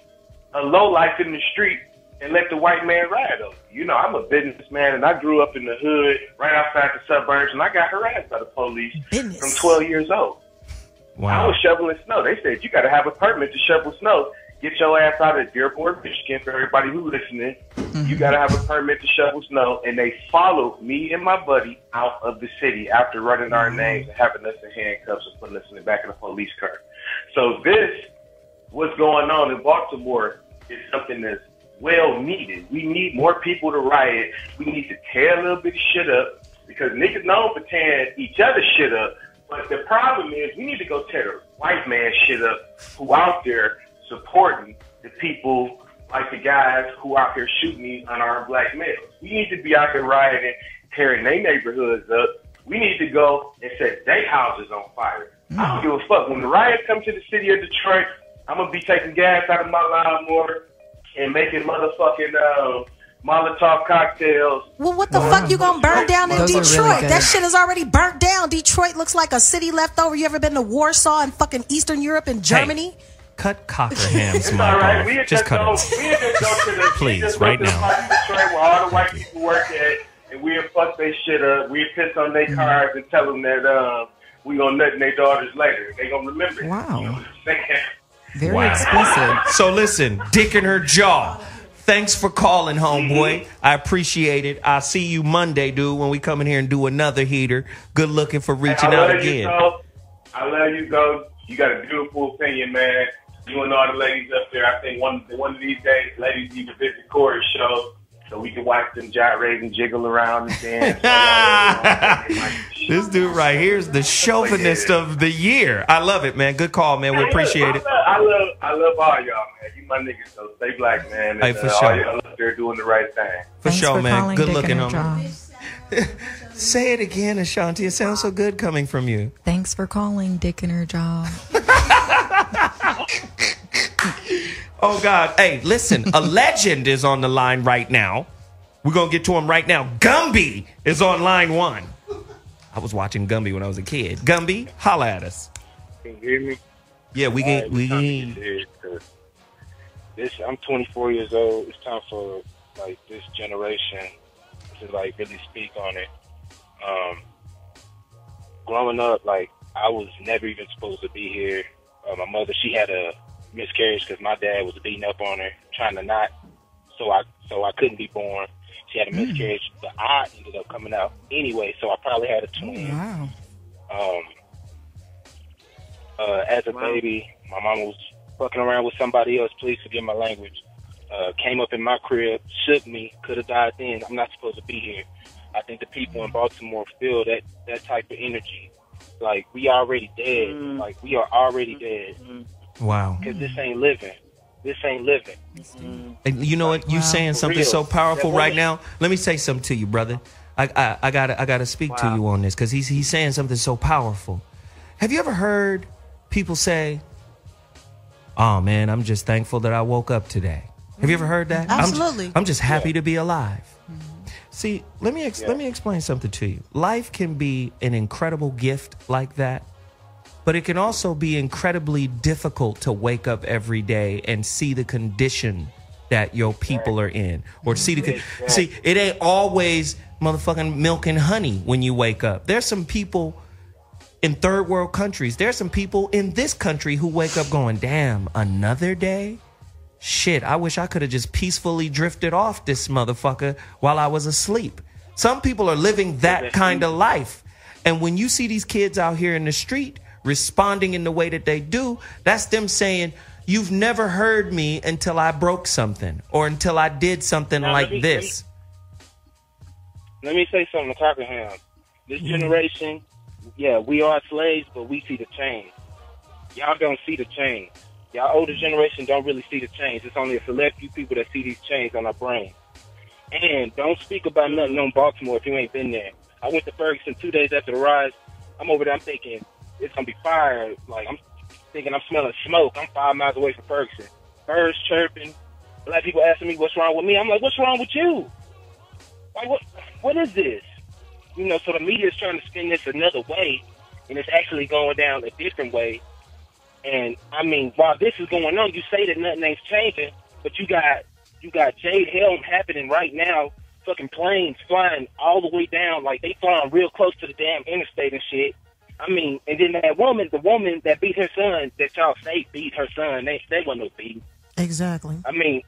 a lowlife in the street and let the white man ride over you. You know, I'm a businessman, and I grew up in the hood right outside the suburbs, and I got harassed by the police from 12 years old. Wow. I was shoveling snow. They said, you got to have a permit to shovel snow. Get your ass out of Dearborn, Michigan. For everybody who's listening, you got to have a permit to shovel snow. And they followed me and my buddy out of the city after running our names and having us in handcuffs and putting us in the back of the police car. So this, what's going on in Baltimore, is something that's well needed. We need more people to riot. We need to tear a little bit of shit up because niggas don't pretend each other shit up. But the problem is we need to go tear the white man shit up who out there supporting the people like the guys who out here shooting these unarmed black males. We need to be out there rioting, tearing their neighborhoods up. We need to go and set their houses on fire. I don't give a fuck. When the riots come to the city of Detroit, I'm going to be taking gas out of my lawnmower and making motherfucking Molotov cocktails. Well, what the fuck you gonna burn down in Detroit? That shit is already burnt down. Detroit looks like a city left over. You ever been to Warsaw in fucking Eastern Europe and Germany? Hey, cut Cockerham's mic right. off. Just cut it. We just go to the please, right now. Detroit where all the white people work at, and we'll fuck their shit up. We'll piss on their cars and tell them that we gonna nut in their daughters later. They gonna remember it. Wow. You know what I'm saying? Very explicit. So listen, dick in her jaw. Thanks for calling, homeboy. I appreciate it. I'll see you Monday, dude, when we come in here and do another heater. Good looking for reaching out again. I love you, go. You got a beautiful opinion, man. You and all the ladies up there. I think one of these days, ladies need to visit Corey's show so we can watch them gyrate and jiggle around and dance. This dude right here is the chauvinist of the year. I love it, man. Good call, man. We appreciate it. I love all y'all, man. You my niggas, so stay black, man. Hey, And, for all sure. y'all up there doing the right thing. For sure, man. Good looking, on homie. Say it again, Ashanti. It sounds so good coming from you. Thanks for calling, dick in her jaw. Oh, God. Hey, listen, a legend is on the line right now. We're going to get to him right now. Gumby is on line 1. I was watching Gumby when I was a kid. Gumby, holla at us. Can you hear me? Yeah, we can. I'm 24 years old. It's time for like this generation to like really speak on it. Growing up, like I was never even supposed to be here. My mother, she had a miscarriage because my dad was beating up on her, trying to not, so I couldn't be born. She had a miscarriage, but I ended up coming out anyway, so I probably had a twin. Wow. As a baby, my mama was fucking around with somebody else. Please forgive my language. Came up in my crib, shook me, could have died then. I'm not supposed to be here. I think the people in Baltimore feel that type of energy. Like, we already dead. Like, we are already dead. Wow. Because this ain't living. This ain't living. And you know what? You saying something so powerful right now. Let me say something to you, brother. I gotta speak to you on this because he's saying something so powerful. Have you ever heard people say, "Oh man, I'm just thankful that I woke up today"? Have you ever heard that? Absolutely. I'm just happy to be alive. See, let me explain something to you. Life can be an incredible gift like that, but it can also be incredibly difficult to wake up every day and see the condition that your people are in, or see it ain't always motherfucking milk and honey when you wake up. There's some people in third world countries. There's some people in this country who wake up going, "Damn, another day? Shit, I wish I could have just peacefully drifted off this motherfucker while I was asleep." Some people are living that kind of life. And when you see these kids out here in the street responding in the way that they do, that's them saying, "You've never heard me until I broke something or until I did something like this." Let me say something to Cockerham. This generation, we are slaves, but we see the change. Y'all don't see the change. Y'all older generation don't really see the change. It's only a select few people that see these changes on our brain. And don't speak about nothing on Baltimore if you ain't been there. I went to Ferguson 2 days after the rise. I'm over there, I'm thinking it's going to be fire. Like, I'm thinking I'm smelling smoke. I'm 5 miles away from Ferguson. Birds chirping. Black people asking me what's wrong with me. I'm like, what's wrong with you? Like, what is this? You know, so the media is trying to spin this another way, and it's actually going down a different way. And I mean, while this is going on, you say that nothing ain't changing, but you got Jade Helm happening right now. Fucking planes flying all the way down, like they flying real close to the damn interstate and shit. I mean, and then the woman that beat her son, that y'all say beat her son, they wasn't no beating. Exactly. I mean,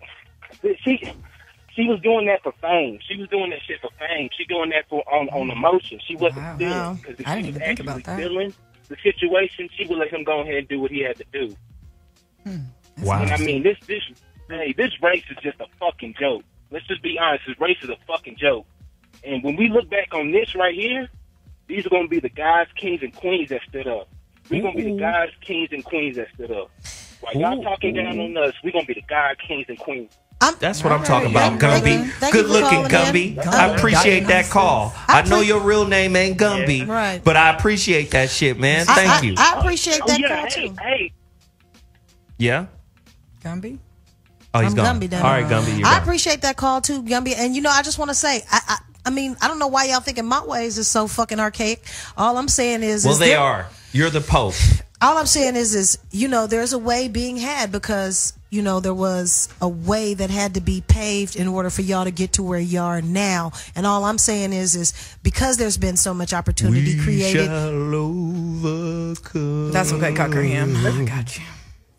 she was doing that for fame. She was doing that shit for fame. She doing that for on emotion. She wasn't feeling, because if I she didn't was even think about actually that. feeling the situation, she would let him go ahead and do what he had to do. Wow. And I mean, this hey, this race is just a fucking joke. Let's just be honest. This race is a fucking joke. And when we look back on this right here, these are going to be the guys, kings, and queens that stood up. We're going to be the guys, kings, and queens that stood up. While y'all talking down on us, we're going to be the guys, kings, and queens. That's what I'm talking about, Gumby. Good looking, Gumby. I appreciate that call. I know your real name ain't Gumby, Right. but I appreciate that shit, man. Thank you. I appreciate that call too. Hey. Yeah? Gumby? Oh, he's I'm gone. Gumby, All right, Gumby, you're I gone. appreciate that call too, Gumby. And I just want to say, I mean, I don't know why y'all thinking my ways is so fucking archaic. All I'm saying is, Well, they are. You're the Pope. All I'm saying is, there's a way being had because, there was a way that had to be paved in order for y'all to get to where you are now. And all I'm saying is because there's been so much opportunity created. That's okay, Cockerham. I got you.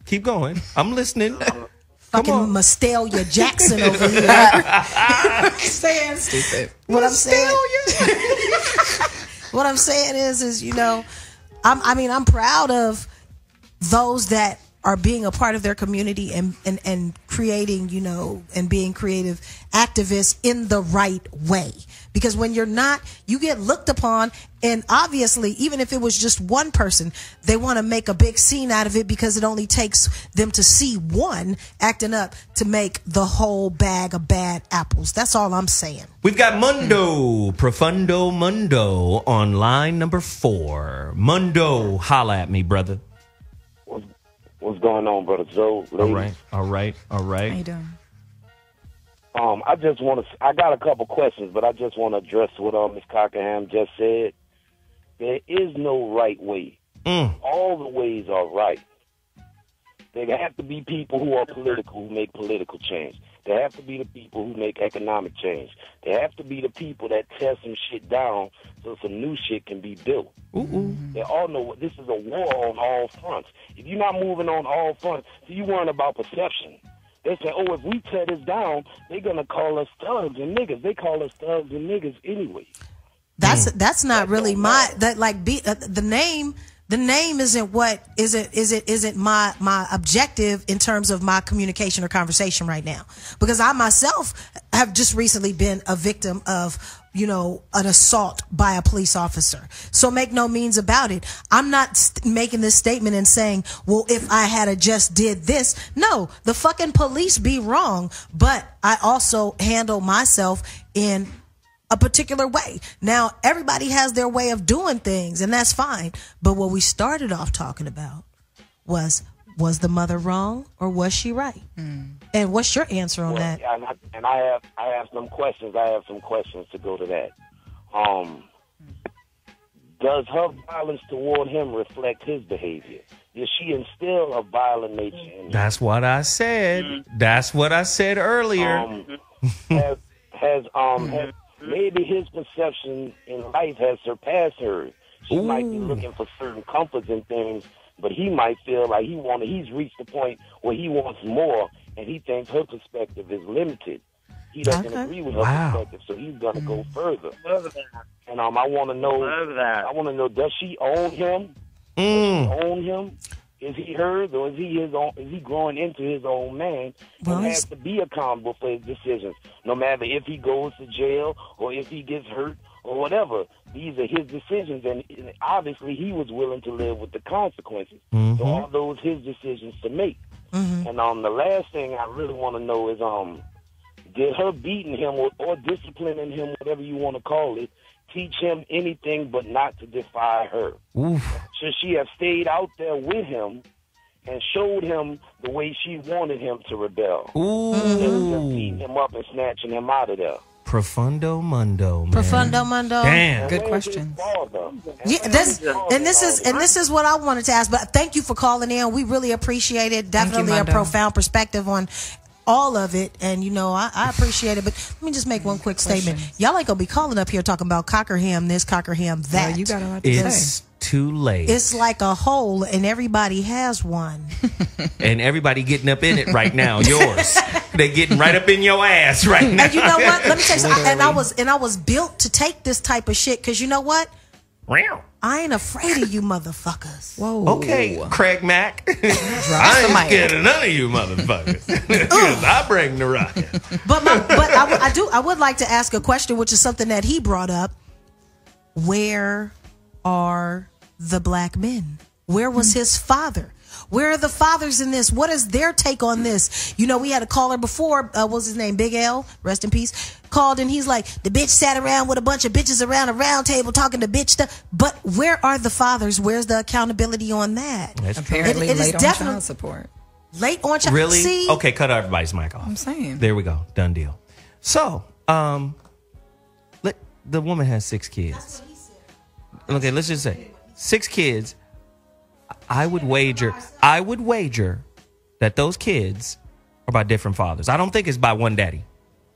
Keep going. I'm listening. Fucking Mastalia Jackson over here. Saying stupid. What I'm saying. What I'm saying is, I'm proud of those that are being a part of their community and creating, and being creative activists in the right way. Because when you're not, you get looked upon, and obviously, even if it was just one person, they want to make a big scene out of it because it only takes them to see one acting up to make the whole bag of bad apples. That's all I'm saying. We've got Profundo Mundo on line number 4. Mundo, holla at me, brother. What's going on, brother Joe? Ladies? All right. How you doing? I got a couple questions, but I just want to address what Ms. Cockerham just said. There is no right way. All the ways are right. There have to be people who are political, who make political change. There have to be the people who make economic change. There have to be the people that tear some shit down so some new shit can be built. They all know this is a war on all fronts. If you're not moving on all fronts, so you worrying about perception. They say, oh, if we tear this down, they're going to call us thugs and niggas. They call us thugs and niggas anyway. That's not really the name. The name isn't my objective in terms of my communication or conversation right now, because I myself have just recently been a victim of an assault by a police officer. So make no means about it. I'm not making this statement and saying, well, if I had just did this. No, the fucking police be wrong, but I also handle myself in a particular way. Now, everybody has their way of doing things, and that's fine. But what we started off talking about was the mother wrong or was she right? And what's your answer on that? And I have some questions. I have some questions to go to that. Does her violence toward him reflect his behavior? Does she instill a violent nature in him? That's what I said. That's what I said earlier. Has maybe his perception in life has surpassed hers. She might be looking for certain comforts and things, but he might feel like he's reached the point where he wants more, and he thinks her perspective is limited. He doesn't agree with her perspective, so he's going to go further. And I want to know. I want to know: does she own him? Does she own him? Is he hers, or is he his own? Is he growing into his own man and has to be accountable for his decisions, no matter if he goes to jail or if he gets hurt or whatever? These are his decisions, and obviously he was willing to live with the consequences. So all those his decisions to make. And the last thing I really want to know is did her beating him or disciplining him, whatever you want to call it, teach him anything but not to defy her? Should she have stayed out there with him and showed him the way she wanted him to rebel? Instead of just beating him up and snatching him out of there. Profundo Mundo, man. Profundo Mundo. Damn. Good question. Yeah, this is what I wanted to ask. But thank you for calling in. We really appreciate it. Definitely a profound perspective on all of it, and I appreciate it. But let me just make one quick statement. Y'all ain't gonna be calling up here talking about Cockerham this, Cockerham that. No, you got a lot to say. It's too late. It's like a hole, and everybody has one. And everybody getting up in it right now. Yours. They getting right up in your ass right now. And you know what? Let me tell you something. And I was built to take this type of shit, because you know what? I ain't afraid of you motherfuckers. Whoa. Okay, Craig Mack. I ain't scared of none of you motherfuckers. 'Cause I bring the rocket. But I would like to ask a question, which is something that he brought up. Where are the black men? Where was his father? Where are the fathers in this? What is their take on this? You know, we had a caller before, what was his name? Big L, rest in peace, called and he's like, the bitch sat around with a bunch of bitches around a round table talking to bitch stuff. But where are the fathers? Where's the accountability on that? Apparently it late is on child support. Late on child Really? See? Okay, cut everybody's mic off. I'm saying. There we go. Done deal. So, the woman has 6 kids. Okay, let's just say 6 kids. I would wager that those kids are by different fathers. I don't think it's by one daddy.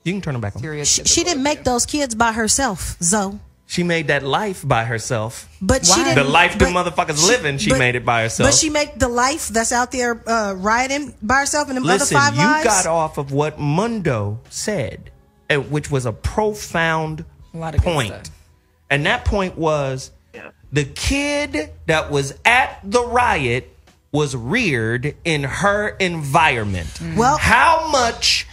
You can turn them back on. She didn't make those kids by herself, Zoe. She made that life by herself. But she didn't. The life the motherfuckers living, she made it by herself. But she made the life that's out there rioting by herself and them Listen, other 5 lives. you got off of what Mundo said, which was a profound point. And that point was the kid that was at the riot was reared in her environment. Well, how much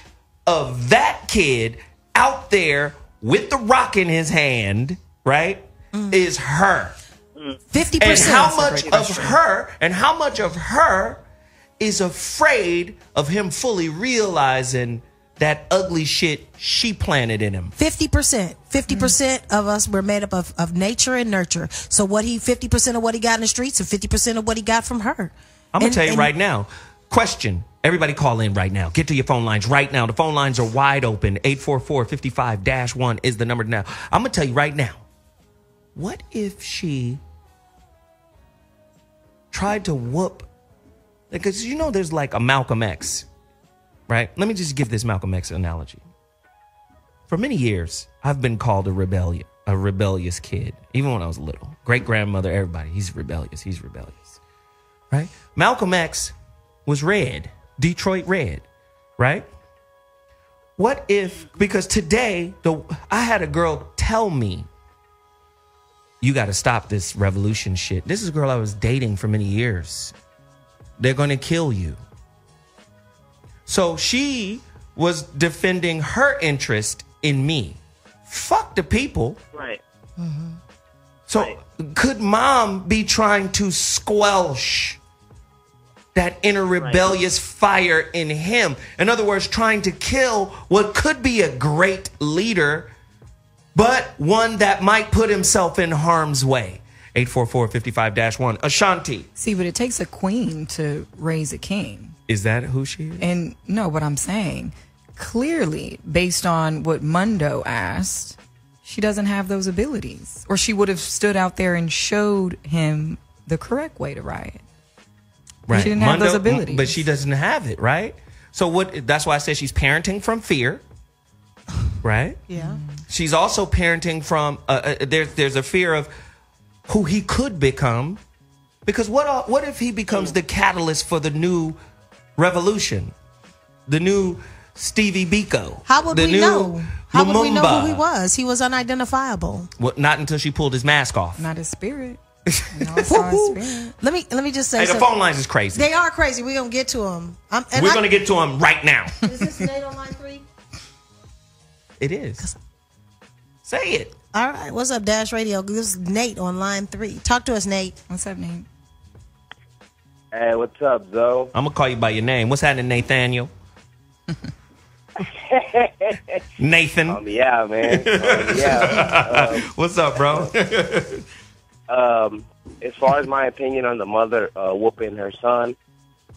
of that kid out there with the rock in his hand, right, is her? 50%. And how much of her is afraid of him fully realizing that ugly shit she planted in him? 50%. 50% of us were made up of nature and nurture. So 50% of what he got in the streets and 50% of what he got from her. I'm going to tell you right now. Question. Everybody call in right now. Get to your phone lines right now. The phone lines are wide open. 844-55-1 is the number now. I'm going to tell you right now. What if she tried to whoop? Because you know there's like a Malcolm X, right? Let me just give this Malcolm X analogy. For many years, I've been called a rebellious kid. Even when I was little. Great-grandmother, everybody. He's rebellious. Right? Malcolm X was red. Detroit red. Right? What if, because today, I had a girl tell me, you got to stop this revolution shit. This is a girl I was dating for many years. They're going to kill you. So she was defending her interest in me. Fuck the people. Right. So could mom be trying to squelch that inner rebellious fire in him? In other words, trying to kill what could be a great leader, but one that might put himself in harm's way. 844-55-1. Ashanti. See, but it takes a queen to raise a king. Is that who she is? And no, what I'm saying, clearly, based on what Mundo asked, she doesn't have those abilities. Or she would have stood out there and showed him the correct way to riot. Right. She didn't have those abilities. But she doesn't have it, right? So that's why I said she's parenting from fear. Right? Yeah. She's also parenting from there's a fear of who he could become, because what if he becomes the catalyst for the new revolution, the new Stevie Biko? How would we know? How would we know Lumumba? who he was? He was unidentifiable. Well, not until she pulled his mask off. Not his spirit. No, it's not his spirit. Let me just say. Hey, the phone lines is crazy. They are crazy. We're gonna get to them. We're gonna get to them right now. Is this Nate on line 3? It is. Say it. All right. What's up, Dash Radio? This is Nate on line 3. Talk to us, Nate. What's up, Nate? Hey, what's up, Zoe? I'm gonna call you by your name. What's happening, Nathaniel? Nathan. Yeah, man. What's up, bro? As far as my opinion on the mother whooping her son,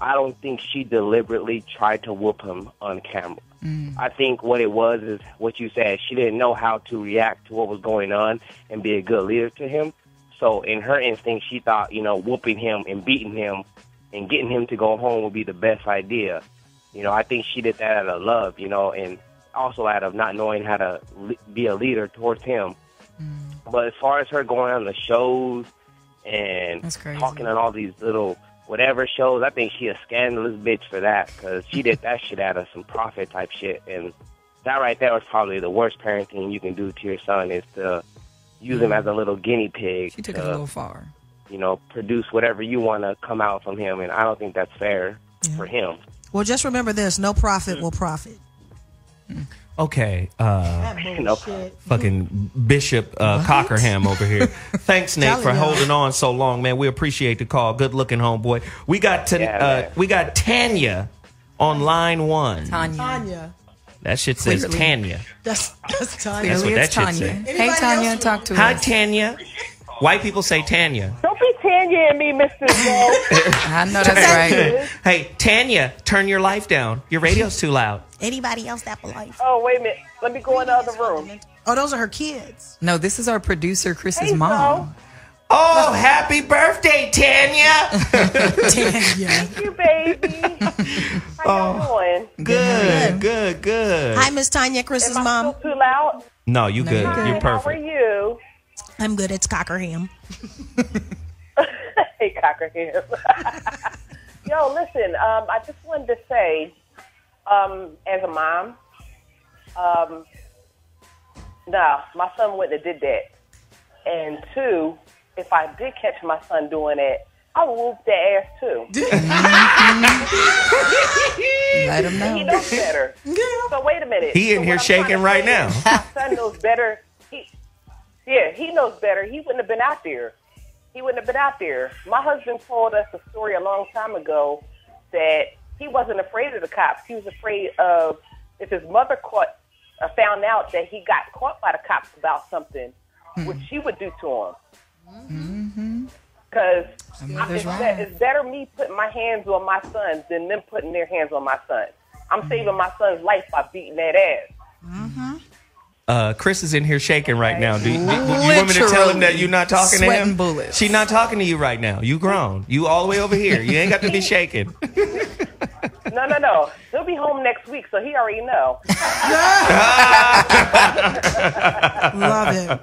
I don't think she deliberately tried to whoop him on camera. I think what it was is what you said. She didn't know how to react to what was going on and be a good leader to him. So in her instinct, she thought, whooping him and beating him and getting him to go home would be the best idea. I think she did that out of love, and also out of not knowing how to be a leader towards him. But as far as her going on the shows and talking on all these little whatever shows, I think she a scandalous bitch for that, because she did that shit out of some profit type shit. And that right there was probably the worst parenting you can do to your son, is to, use him as a little guinea pig. She took it a little far. You know, produce whatever you want to come out from him, and I don't think that's fair for him. Well, just remember this: no prophet will profit. Okay, No fucking Bishop Cockerham over here. Thanks, Nate, for holding on so long, man. We appreciate the call. Good looking, homeboy. We got Tanya on line 1. Tanya. That shit says Clearly. Tanya. That's Tanya. That's what that shit Tanya. says. Hey, Tanya, talk to Hi, us. Tanya. White people say Tanya. Don't be Tanya and me, Mr. Joe. I know that's right. Hey, Tanya, turn your life down. Your radio's too loud. Anybody else that life? Oh, wait a minute. Let me go in the other room. Oh, those are her kids. No, this is our producer, Chris's Hey, mom. Oh, happy birthday, Tanya. Tanya. Thank you, baby. How y'all doing? Good. Hi, Miss Tanya, Chris's Am I mom. still too loud? No, you good. Hi, You're How are perfect. you? I'm good. It's Cockerham. Hey, Cockerham. Yo, listen, I just wanted to say, as a mom, nah, my son wouldn't have did that. And 2, if I did catch my son doing it, I would whoop their ass too. Let him know. He knows better. So wait a minute. He in here shaking right now. My son knows better. He knows better. He wouldn't have been out there. My husband told us a story a long time ago that he wasn't afraid of the cops. He was afraid of if his mother found out that he got caught by the cops about something, what she would do to him. Because it's better me putting my hands on my son than them putting their hands on my son. I'm saving my son's life by beating that ass. Chris is in here shaking right now. Do you want me to tell him that you're not talking to him? Sweating bullets. She's not talking to you right now. You grown. You all the way over here. You ain't got to be shaking. No. He'll be home next week, so he already know. Love it.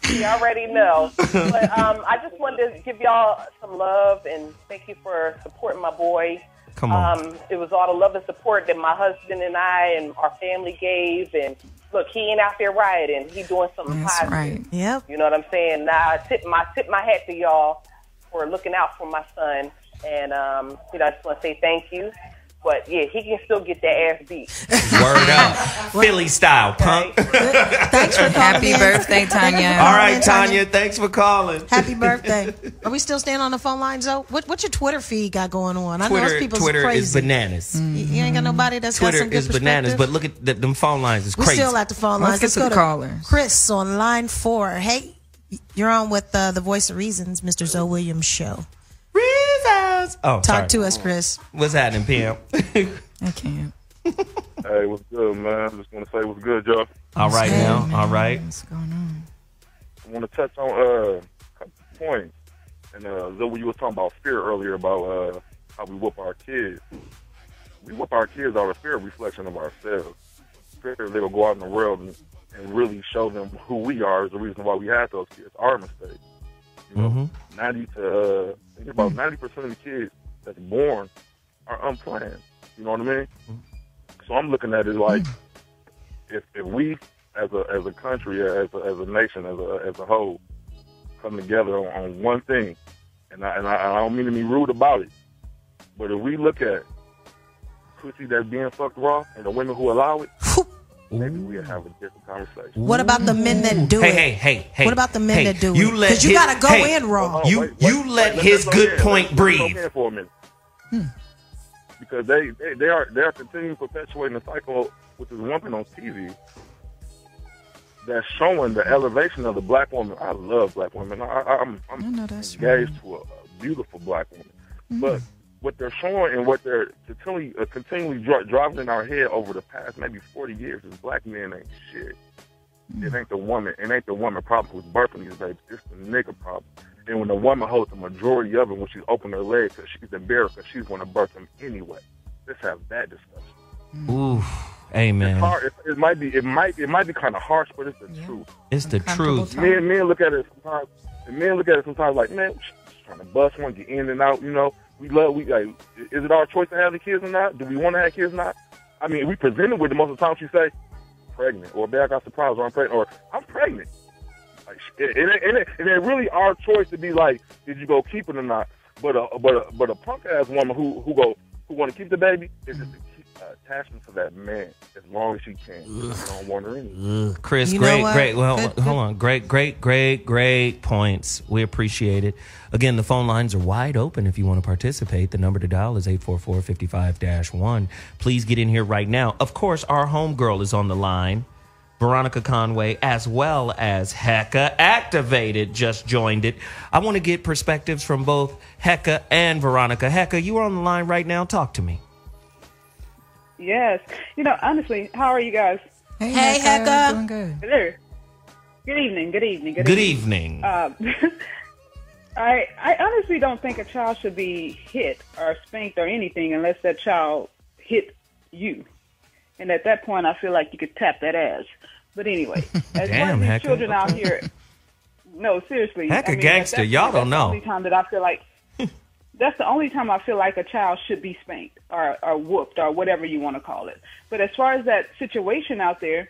He already know. But I just wanted to give y'all some love and thank you for supporting my boy. Come on. It was all the love and support that my husband and I and our family gave. And look, he ain't out there rioting. He doing something That's positive. right. Yep. You know what I'm saying? Now, I tip my hat to y'all for looking out for my son. And, I just want to say thank you. But, yeah, he can still get that ass beat. Word up. Philly style, punk. Thanks for calling. Happy birthday, Tanya. All right, Tanya, thanks for calling. Happy birthday. Are we still staying on the phone lines, though? What's your Twitter feed got going on? I know those people's Twitter crazy. is bananas. You ain't got nobody that's Twitter got some good is bananas, perspective? but look at them phone lines. It's We crazy. still at the phone lines. Let's get to the callers. Chris on line 4. Hey, you're on with the Voice of Reasons, Mr. Zoe Williams show. Reasons. Oh, Talk to us, Chris. What's happening, PM? I can't. Hey, what's good, man? I just want to say what's good, y'all. All right now. Man, All right. What's going on? I want to touch on a couple points. And Zoe, you were talking about fear earlier about how we whoop our kids. We whoop our kids out of fear, reflection of ourselves. Fear they will go out in the world and really show them who we are is the reason why we had those kids. Our mistake. You know, 90% of the kids that's born are unplanned. You know what I mean? So I'm looking at it like if we as a country, as a nation, as a whole, come together on one thing, and I don't mean to be rude about it, but if we look at pussy that's being fucked raw and the women who allow it, maybe we'll have a different conversation. What about the men that do it? Hey. What about the men that do it? You let Because you got to go in raw. You let his good point breathe. For a minute. Because they are continuing perpetuating the cycle with this woman on TV that's showing the elevation of the black woman. I love black women. I'm engaged to a beautiful black woman. But what they're showing and what they're continually driving in our head over the past maybe 40 years is black men ain't shit. It ain't the woman. It ain't the woman problem who's birthing these babies. It's the nigga problem. And when the woman holds the majority of it, when she's open her legs, because she's embarrassed, because she's going to birth them anyway. Let's have that discussion. Ooh, amen. It's hard. It might be kind of harsh, but it's the truth. It's the truth. Men look at it sometimes. And men look at it sometimes like, man, she's trying to bust one, get in and out. You know, is it our choice to have the kids or not? Do we want to have kids or not? I mean, we presented with it most of the time. She say, pregnant, or back got surprised, or I'm pregnant, or I'm pregnant. Like, and it really our choice to be like, did you go keep it or not? But a punk ass woman who want to keep the baby is just attachment to that man as long as she can. Don't want her anymore. Chris, great. Well, hold on. Great points. We appreciate it. Again, the phone lines are wide open if you want to participate. The number to dial is 844-55-1. Please get in here right now. Of course, our homegirl is on the line. Veronica Conway, as well as Heka. Activated just joined it. I want to get perspectives from both Heka and Veronica. Heka, you are on the line right now. Talk to me. Yes. Honestly, how are you guys? Hey, Heka. Doing good. Good evening. Good evening. I honestly don't think a child should be hit or spanked or anything unless that child hit you. And at that point, I feel like you could tap that ass. But anyway, as far as these children out here, no, seriously. Heka gangster, y'all don't know. That's the only time that I feel like, that's the only time I feel like a child should be spanked or whooped or whatever you want to call it. But as far as that situation out there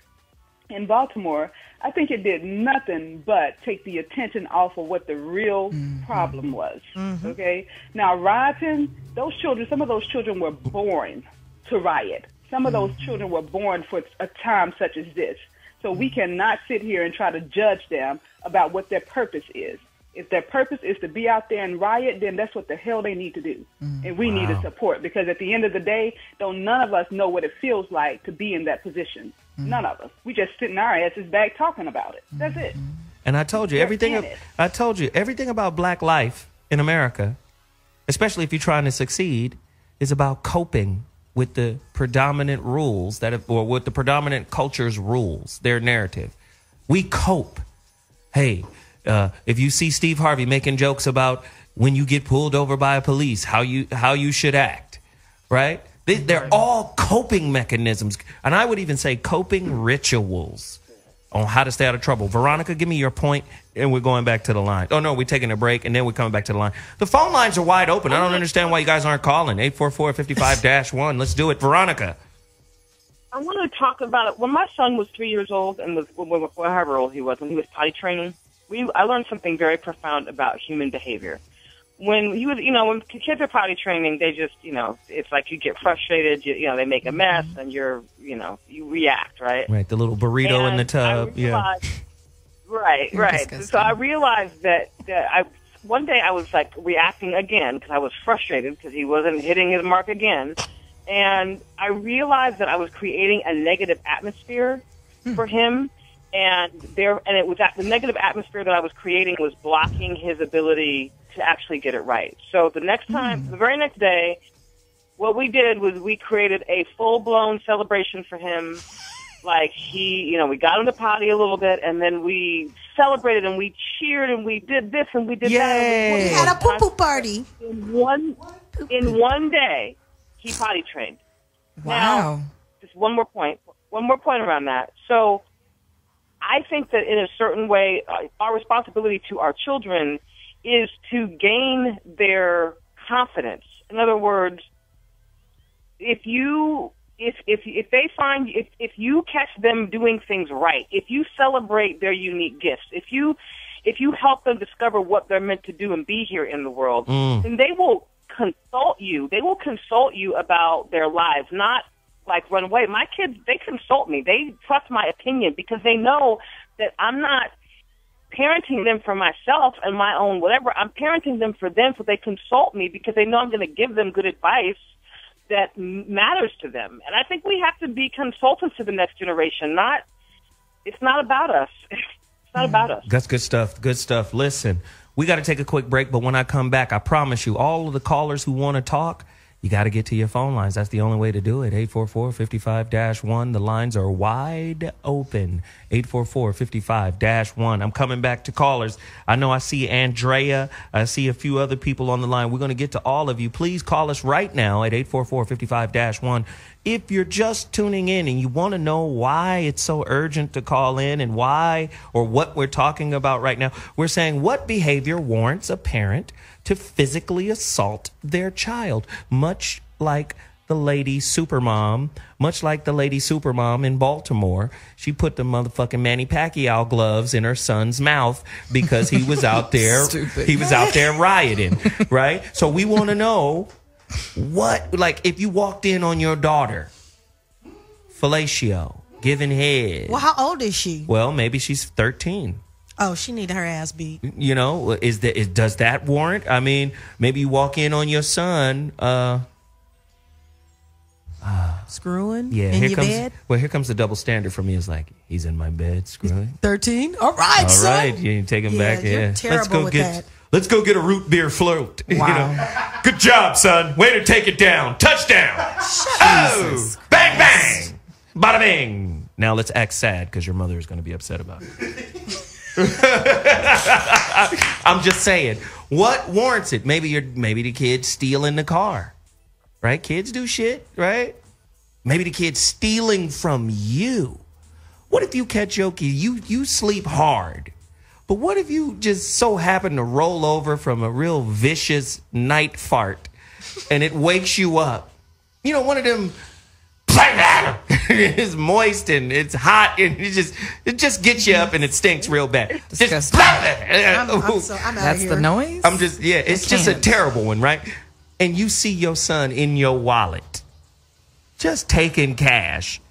in Baltimore, I think it did nothing but take the attention off of what the real problem was. Okay? Now, rioting, some of those children were born to riot. Some of those children were born for a time such as this. So we cannot sit here and try to judge them about what their purpose is. If their purpose is to be out there and riot, then that's what the hell they need to do. And we need to support, because at the end of the day, none of us know what it feels like to be in that position. None of us. We just sitting our asses back talking about it. That's it. And I told you everything about black life in America, especially if you're trying to succeed, is about coping with the predominant rules or with the predominant culture's rules, their narrative. We cope. Hey, if you see Steve Harvey making jokes about when you get pulled over by a police, how you should act, right? They're all coping mechanisms. And I would even say coping rituals on how to stay out of trouble. Veronica, give me your point, and we're going back to the line. Oh, no, we're taking a break, and then we're coming back to the line. The phone lines are wide open. I don't understand why you guys aren't calling. 844-55-1. Let's do it. Veronica. I want to talk about it. When my son was 3 years old and however old he was, when he was potty training, I learned something very profound about human behavior. When he was, when kids are potty training, they just, it's like you get frustrated, they make a mess, and you react, right? Right, the little burrito in the tub, yeah. Right. So I realized that one day I was like reacting again because I was frustrated because he wasn't hitting his mark again, and I realized that I was creating a negative atmosphere for him. And it was that the negative atmosphere that I was creating was blocking his ability to actually get it right. So the very next day, what we did was we created a full-blown celebration for him. Like we got him to potty a little bit, and then we celebrated and we cheered and we did this and we did that. We had a poo-poo party. In one day, he potty trained. Wow. Now, just one more point around that. So I think that in a certain way, our responsibility to our children is to gain their confidence. In other words, if you catch them doing things right, if you celebrate their unique gifts, if you help them discover what they're meant to do and be here in the world, then they will consult you. They will consult you about their lives, not like run away. My kids, they consult me. They trust my opinion because they know that I'm not parenting them for myself and my own whatever. I'm parenting them for them, so they consult me because they know I'm going to give them good advice that matters to them. And I think we have to be consultants to the next generation. It's not about us. It's not about us. That's good stuff. Good stuff. Listen, we got to take a quick break, but when I come back, I promise you, all of the callers who want to talk, you got to get to your phone lines. That's the only way to do it. 844-55-1. The lines are wide open. 844-55-1. I'm coming back to callers. I know I see Andrea. I see a few other people on the line. We're going to get to all of you. Please call us right now at 844-55-1. If you're just tuning in and you want to know why it's so urgent to call in and why or what we're talking about right now, we're saying what behavior warrants a parent to physically assault their child, much like the lady supermom, much like the lady supermom in Baltimore. She put the motherfucking Manny Pacquiao gloves in her son's mouth because he was out there. He was out there rioting, right? So we want to know what, like, if you walked in on your daughter, fellatio, giving head. Well, how old is she? Well, maybe she's 13. Oh, she need her ass beat. You know, does that warrant? I mean, maybe you walk in on your son. Screwing in your bed? Well, here comes the double standard for me. It's like, he's in my bed screwing. 13? All right, All son. right, you take him back. You're Yeah, terrible with that. Let's go get a root beer float. Wow. You know? Good job, son. Way to take it down. Touchdown. Oh, bang, bang. Bada bing. Now let's act sad because your mother is going to be upset about it. I'm just saying, what warrants it? Maybe the kid's stealing the car, right? Kids do shit, right? Maybe the kid's stealing from you. What if you catch your kid? You sleep hard, but what if you just so happen to roll over from a real vicious night fart, and it wakes you up? You know, one of them. It's moist and it's hot and it just gets you up and it stinks real bad. Just, I'm out That's here. the noise? I'm just, yeah, it's just a terrible one, right? And you see your son in your wallet, just taking cash.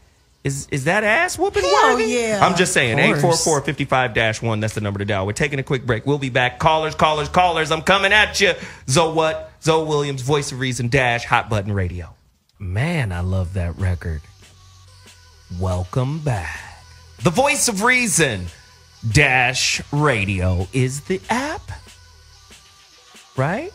Is that ass whooping worthy? Yeah. I'm just saying, 844-55-1, that's the number to dial. We're taking a quick break. We'll be back. Callers, I'm coming at you. Zoe what? Zoe Williams, Voice of Reason, Hot Button Radio. Man, I love that record. Welcome back. The Voice of Reason Radio is the app, right?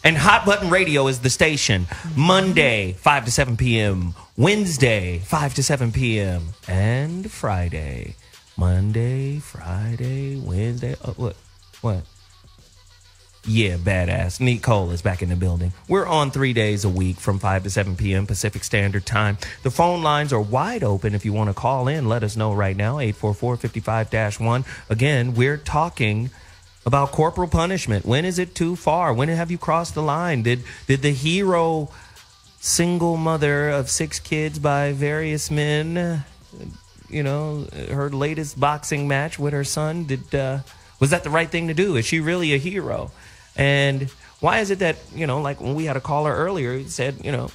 And Hot Button Radio is the station. Monday, 5 to 7 p.m. Wednesday, 5 to 7 p.m. And Friday. Monday, Friday, Wednesday. Oh, what? Yeah, badass. Neecole is back in the building. We're on 3 days a week from 5 to 7 p.m. Pacific Standard Time. The phone lines are wide open if you want to call in. Let us know right now, 844-55-1. Again, we're talking about corporal punishment. When is it too far? When have you crossed the line? Did the hero single mother of 6 kids by various men, you know, her latest boxing match with her son, was that the right thing to do? Is she really a hero? And why is it that, you know, like when we had a caller earlier, he said, you know,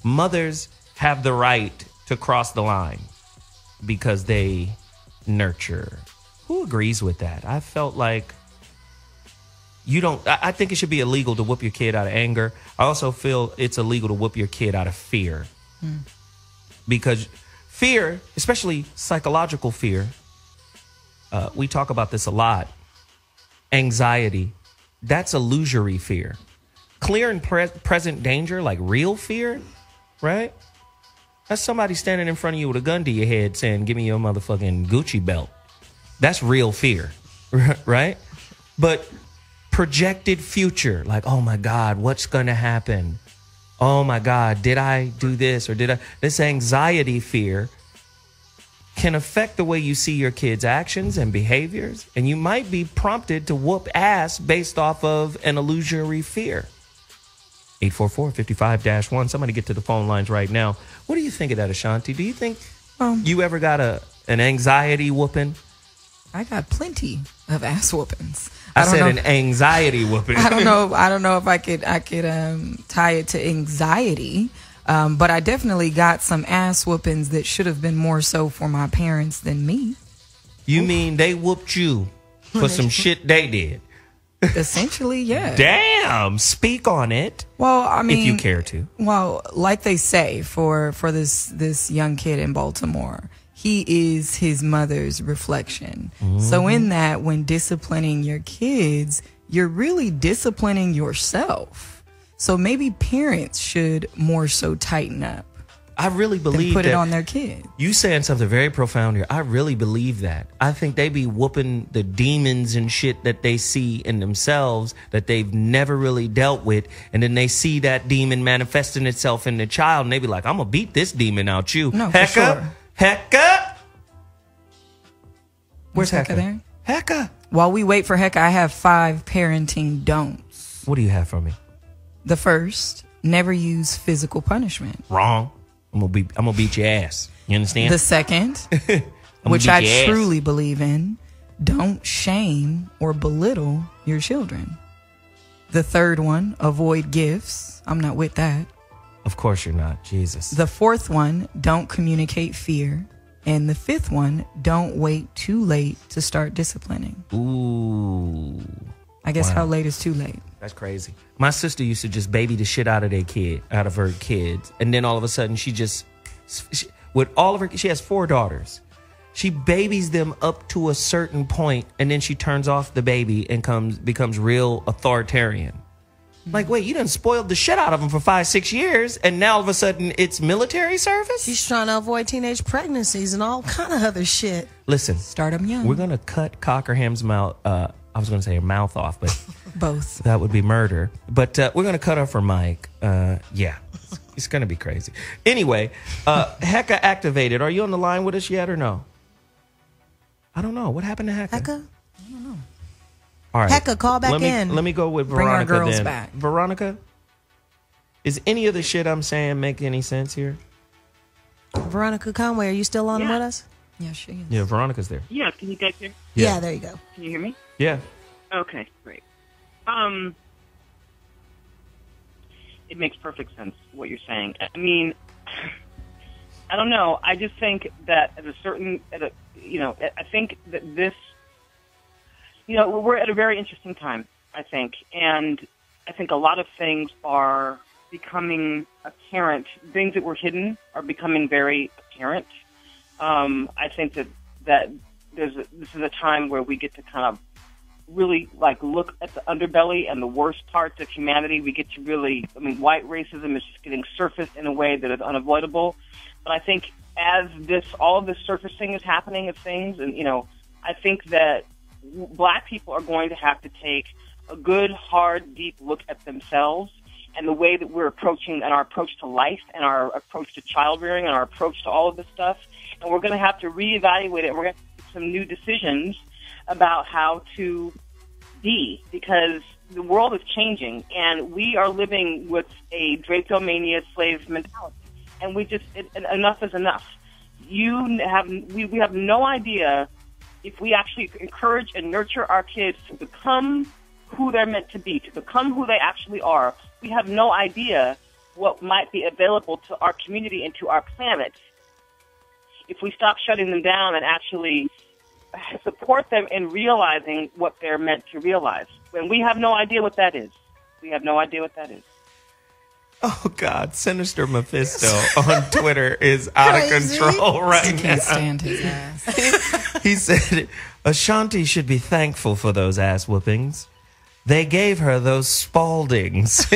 mothers have the right to cross the line because they nurture. Who agrees with that? I felt like I think it should be illegal to whoop your kid out of anger. I also feel it's illegal to whoop your kid out of fear. Because fear, especially psychological fear, we talk about this a lot. Anxiety, that's illusory fear. Clear and present danger, like real fear, right? That's somebody standing in front of you with a gun to your head saying, give me your motherfucking Gucci belt. That's real fear, right? But projected future, like, oh my God, what's going to happen? Oh my God, did I do this or did I? This anxiety fear can affect the way you see your kids' actions and behaviors, and you might be prompted to whoop ass based off of an illusory fear. 844-55-1. Somebody get to the phone lines right now. What do you think of that, Ashanti? Do you think you ever got an anxiety whooping? I got plenty of ass whoopings. I said an anxiety whooping. I don't know if I could tie it to anxiety. But I definitely got some ass whoopings that should have been more so for my parents than me. You mean they whooped you for some shit they did? Essentially, yeah. Damn, speak on it. Well, I mean, if you care to. Well, like they say, for this young kid in Baltimore, he is his mother's reflection. Mm-hmm. So in that, when disciplining your kids, you're really disciplining yourself. So maybe parents should more so tighten up. I really believe put that it on their kid. You saying something very profound here. I really believe that. I think they be whooping the demons and shit that they see in themselves that they've never really dealt with, and then they see that demon manifesting itself in the child, and they be like, "I'm gonna beat this demon out you." No, Heka, for sure. Heka. Where's Heka Heka? there? Heka. While we wait for Heka, I have 5 parenting don'ts. What do you have for me? The first, never use physical punishment. Wrong. I'm gonna beat your ass. You understand? The second, which I truly believe in, don't shame or belittle your children. The third one, avoid gifts. I'm not with that. Of course you're not. Jesus. The fourth one, don't communicate fear. And the fifth one, don't wait too late to start disciplining. Ooh. I guess Wow. how late is too late? That's crazy. My sister used to just baby the shit out of her kids. And then all of a sudden she has 4 daughters. She babies them up to a certain point, and then she turns off the baby and becomes real authoritarian. Like, wait, you done spoiled the shit out of them for 5-6 years, and now all of a sudden it's military service? She's trying to avoid teenage pregnancies and all kind of other shit. Listen, start them young. We're gonna cut Cockerham's mouth. I was gonna say her mouth off, but both. That would be murder. But we're gonna cut off her mic. Yeah, it's gonna be crazy. Anyway, Heka activated. Are you on the line with us yet or no? I don't know. What happened to Heka? Heka? I don't know. All right. Heka, call back in. Let me go with Bring our Veronica girls then. back. Veronica, is any of the shit I'm saying make any sense here? Veronica Conway, are you still on with us? Yeah, she is. Yeah, Veronica's there. Yeah, can you guys hear? Yeah, there you go. Can you hear me? Yeah. Okay, great. It makes perfect sense what you're saying. I mean, I don't know. I just think that I think that this, we're at a very interesting time, I think. And I think a lot of things are becoming apparent. Things that were hidden are becoming very apparent. I think that this is a time where we get to kind of really look at the underbelly and the worst parts of humanity. We get to white racism is just getting surfaced in a way that is unavoidable. But I think as all of this surfacing is happening of things, and I think that Black people are going to have to take a good, hard, deep look at themselves and the way that we're approaching and our approach to life and our approach to child rearing and our approach to all of this stuff. And we're going to have to reevaluate it. And we're going to have to make some new decisions about how to be, because the world is changing and we are living with a Dracomania slave mentality. And enough is enough. We have no idea if we actually encourage and nurture our kids to become who they're meant to be, to become who they actually are. We have no idea what might be available to our community and to our planet if we stop shutting them down and actually support them in realizing what they're meant to realize. And we have no idea what that is. We have no idea what that is. Oh, God. Sinister Mephisto on Twitter is out of control right now. Can't stand his ass. He said, Ashanti should be thankful for those ass whoopings. They gave her those Spaldings.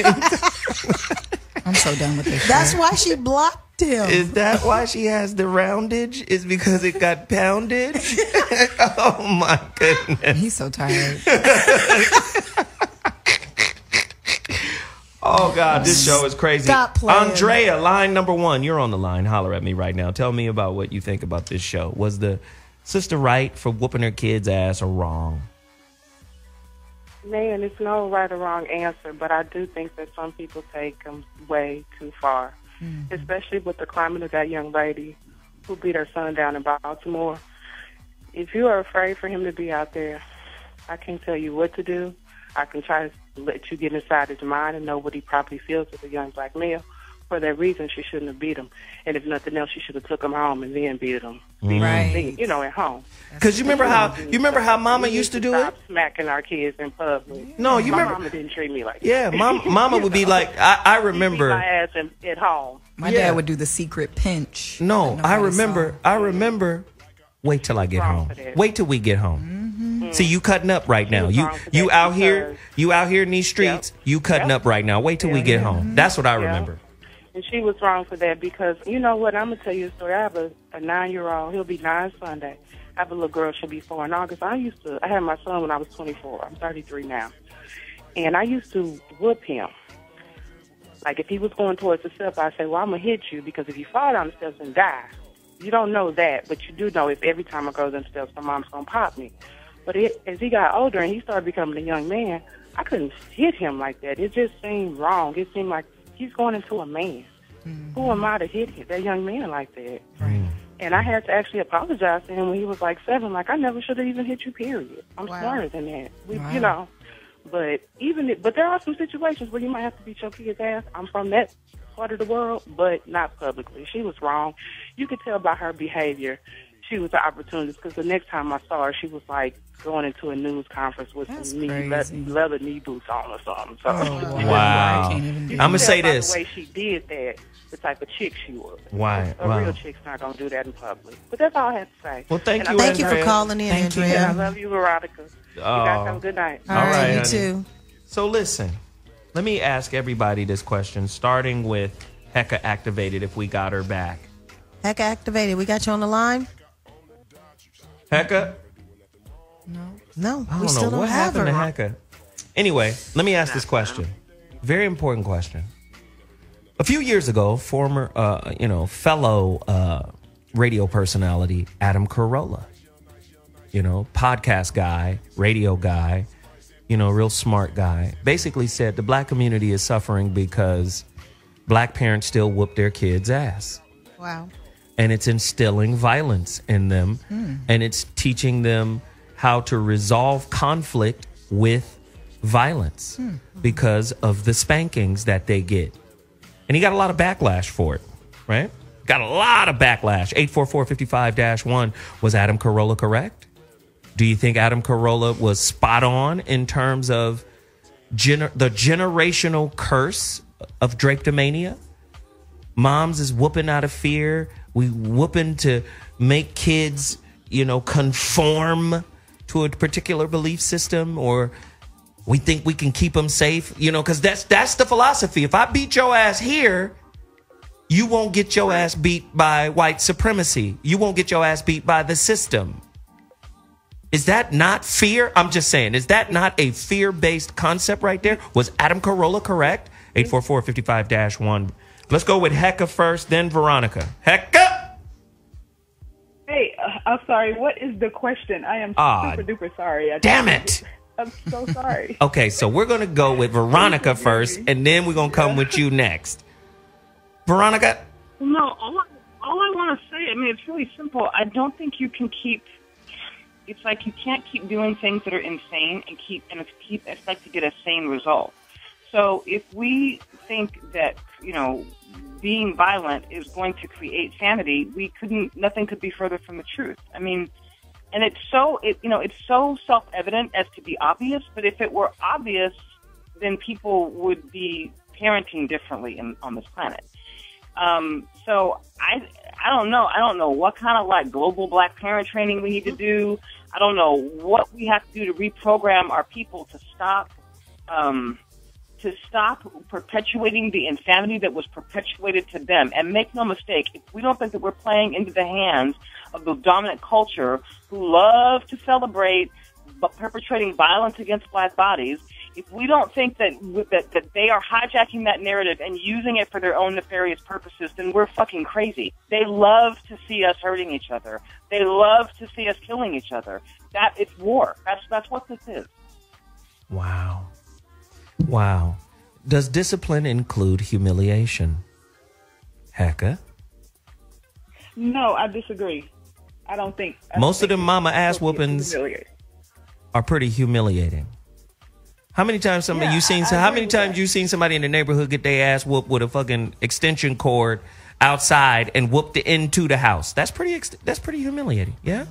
I'm so done with this. That's why she blocked him. Is that why she has the roundage? Is because it got poundage? Oh, my goodness. He's so tired. Oh, God, this show is crazy. Stop playing. Andrea, line number 1. You're on the line. Holler at me right now. Tell me about what you think about this show. Was the sister right for whooping her kid's ass or wrong? Man, it's no right or wrong answer, but I do think that some people take them way too far, especially with the climate of that young lady who beat her son down in Baltimore. If you are afraid for him to be out there, I can't tell you what to do. I can try to let you get inside his mind and know what he probably feels as a young Black male. For that reason, she shouldn't have beat him. And if nothing else, she should have took him home and then beat him. Right. At home. Because you remember how Mama used to do it? Smacking our kids in public. No, you My remember? mama didn't treat me like that. Yeah, Mama would be like, I remember. My ass at home. My dad would do the secret pinch. No, I remember. Wait till I get home. Wait till we get home. See, you cutting up right now. You out here in these streets. You cutting up right now. Wait till we get home. That's what I remember. And she was wrong for that because, you know what, I'm going to tell you a story. I have a 9-year-old. He'll be 9 Sunday. I have a little girl. She'll be 4 in August. I had my son when I was 24. I'm 33 now. And I used to whoop him. Like, if he was going towards the steps, I'd say, well, I'm going to hit you because if you fall down the steps and die, you don't know that, but you do know if every time I go down the steps, my mom's going to pop me. But as he got older and he started becoming a young man, I couldn't hit him like that. It just seemed wrong. It seemed like He's going into a man. Who am I to hit that young man like that? Mm. And I had to actually apologize to him when he was like 7. Like, I never should have even hit you, period. I'm smarter than that. You know. But but there are some situations where you might have to beat your kid's ass. I'm from that part of the world, but not publicly. She was wrong. You could tell by her behavior. She was the opportunist, because the next time I saw her, she was like going into a news conference with some leather knee boots on or something. So, wow. I'm going to say this. The way she did that, the type of chick she was. Why? A real chick's not going to do that in public. But that's all I have to say. Well, thank you, Thank you for calling in, Andrea. I love you, Veronica. You guys have a good night. All right, you honey. too. So listen, let me ask everybody this question, starting with Heka Activated, if we got her back. Heka Activated, we got you on the line? Heka? No, I we don't still know what don't have happened her. to Heka. Anyway, let me ask this question. Very important question. A few years ago, former, fellow radio personality Adam Carolla, podcast guy, radio guy, real smart guy, basically said the black community is suffering because black parents still whoop their kids' ass. Wow. And it's instilling violence in them, and it's teaching them how to resolve conflict with violence because of the spankings that they get. And he got a lot of backlash for it, right? Got a lot of backlash. 844-55-1. Was Adam Carolla correct? Do you think Adam Carolla was spot on in terms of the generational curse of drapetomania? Moms is whooping out of fear. We whooping to make kids, conform to a particular belief system, or we think we can keep them safe, because that's the philosophy. If I beat your ass here, you won't get your ass beat by white supremacy. You won't get your ass beat by the system. Is that not fear? I'm just saying, is that not a fear-based concept right there? Was Adam Carolla correct? 844-55-1. Let's go with Heka first, then Veronica. Heka! Hey, I'm sorry. What is the question? I am super duper sorry. Damn it! I'm so sorry. Okay, so we're going to go with Veronica first, and then we're going to come with you next. Veronica? No, all I want to say, it's really simple. I don't think you can it's like you can't keep doing things that are insane and expect to get a sane result. So if we think that, being violent is going to create sanity, nothing could be further from the truth. And it's so self-evident as to be obvious, but if it were obvious, then people would be parenting differently on this planet. So I don't know. I don't know what kind of global black parent training we need to do. I don't know what we have to do to reprogram our people to stop perpetuating the insanity that was perpetuated to them. And make no mistake, if we don't think that we're playing into the hands of the dominant culture who love to celebrate but perpetrating violence against black bodies, if we don't think that they are hijacking that narrative and using it for their own nefarious purposes, then we're fucking crazy. They love to see us hurting each other. They love to see us killing each other. It's war. That's what this is. Wow. Does discipline include humiliation? Heka? No, I disagree. I don't think. Most of them mama ass whoopings are pretty humiliating. How many times you seen somebody in the neighborhood get their ass whooped with a fucking extension cord outside and whooped into the house? That's pretty humiliating. Yeah.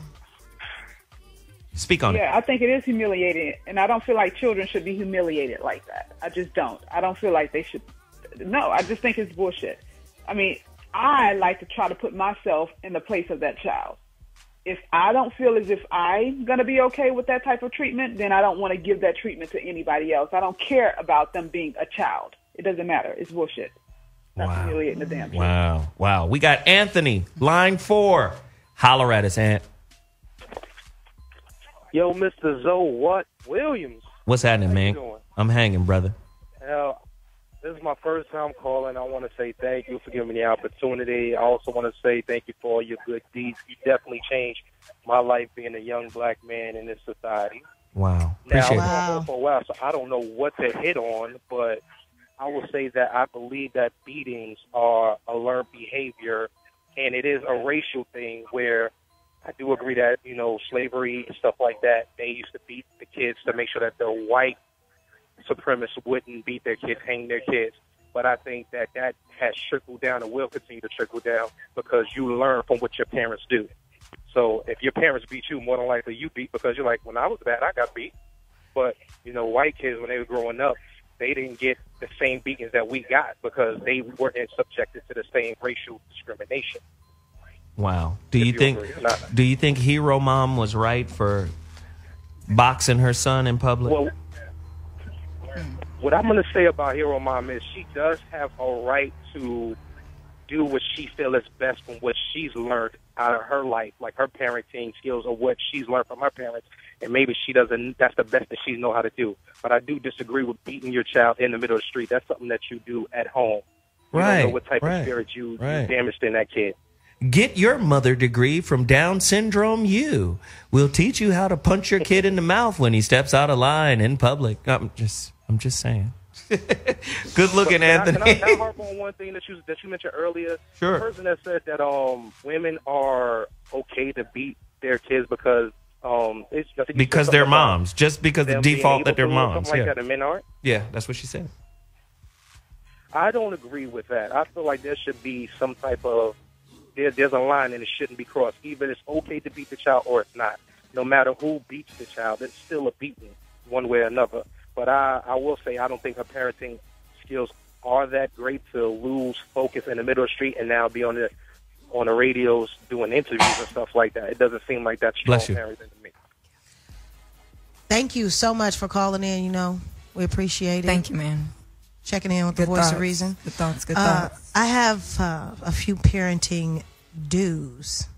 Speak on it. Yeah, I think it is humiliating, and I don't feel like children should be humiliated like that. I just don't. I don't feel like they should. No, I just think it's bullshit. I like to try to put myself in the place of that child. If I don't feel as if I'm going to be okay with that type of treatment, then I don't want to give that treatment to anybody else. I don't care about them being a child. It doesn't matter. It's bullshit. That's humiliating the damn shit. Wow. We got Anthony, line 4. Holler at us, Ant. Yo, Mr. Zoe Williams. What's happening, man? I'm hanging, brother. This is my first time calling. I want to say thank you for giving me the opportunity. I also want to say thank you for all your good deeds. You definitely changed my life being a young black man in this society. Wow. Now, I've been on for a while, so I don't know what to hit on, but I will say that I believe that beatings are a learned behavior, and it is a racial thing where I do agree that, slavery and stuff like that, they used to beat the kids to make sure that the white supremacists wouldn't beat their kids, hang their kids. But I think that has trickled down and will continue to trickle down because you learn from what your parents do. So if your parents beat you, more than likely you beat because you're like, when I was bad, I got beat. But, white kids, when they were growing up, they didn't get the same beatings that we got because they weren't subjected to the same racial discrimination. Wow. Do you think Hero Mom was right for boxing her son in public? Well, what I'm going to say about Hero Mom is she does have a right to do what she feels is best from what she's learned out of her life, like her parenting skills or what she's learned from her parents. And maybe that's the best that she knows how to do. But I do disagree with beating your child in the middle of the street. That's something that you do at home. You don't know what type of spirit you damaged in that kid. Get your mother degree from Down Syndrome U. We'll teach you how to punch your kid in the mouth when he steps out of line in public. I'm just saying. Good looking, Anthony. Can I harp on one thing that you mentioned earlier? Sure. The person that said that women are okay to beat their kids because because they're moms, just because the default that they're moms. Something like that, and men aren't. Yeah, that's what she said. I don't agree with that. I feel like there should be some type of there's a line and it shouldn't be crossed. Either it's okay to beat the child or it's not. No matter who beats the child, it's still a beating one way or another. But I will say I don't think her parenting skills are that great to lose focus in the middle of the street and now be on the radios doing interviews and stuff like that. It doesn't seem like that's strong parenting to me. Thank you so much for calling in. We appreciate it. Thank you, man. Checking in with the voice of reason. Good thoughts. I have a few parenting do's.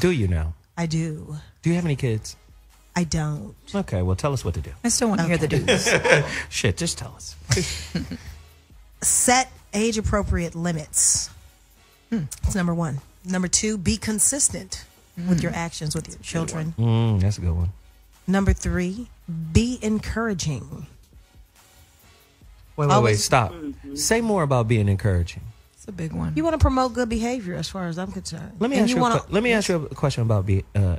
Do you now? I do. Do you have any kids? I don't. Okay, well, tell us what to do. I still want to hear the do's. Shit, just tell us. Set age-appropriate limits. That's number one. Number two, be consistent with your actions with your children. That's a good one. Number three, be encouraging. Wait, stop. Say more about being encouraging. It's a big one. You want to promote good behavior as far as I'm concerned. Let me ask you a question about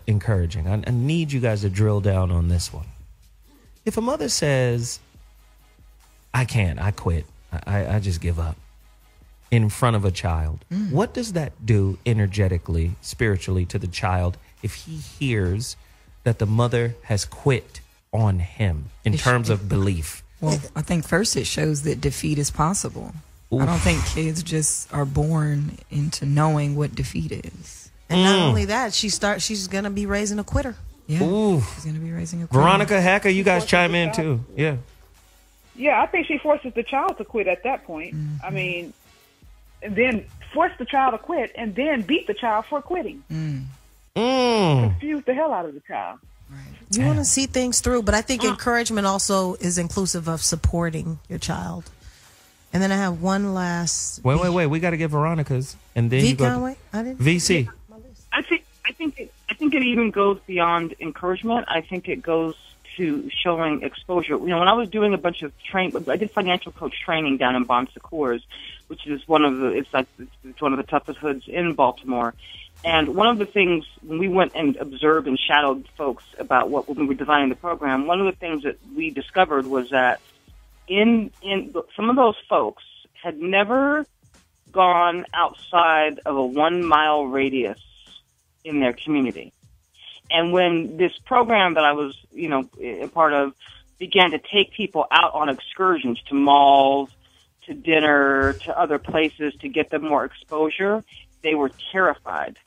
encouraging. I need you guys to drill down on this one. If a mother says, I can't, I quit, I just give up in front of a child, what does that do energetically, spiritually to the child if he hears that the mother has quit on him in terms of belief? Well, I think first it shows that defeat is possible. Oof. I don't think kids just are born into knowing what defeat is. And not only that, she's going to be raising a quitter. Yeah, she's going to be raising a quitter. Veronica, Heka, you guys chime in too. Yeah. Yeah, I think she forces the child to quit at that point. I mean, and then force the child to quit and then beat the child for quitting. Confuse the hell out of the child. You want to see things through, but I think encouragement also is inclusive of supporting your child. And then I have one last. Wait. We got to get Veronica's, and then you go. Conway? I didn't. VC. I think it even goes beyond encouragement. I think it goes to showing exposure. When I was doing a bunch of I did financial coach training down in Bon Secours, which is one of the toughest hoods in Baltimore. And one of the things, when we went and observed and shadowed folks about when we were designing the program, one of the things that we discovered was that in some of those folks had never gone outside of a 1 mile radius in their community. And when this program that I was, a part of began to take people out on excursions to malls, to dinner, to other places to get them more exposure, they were terrified.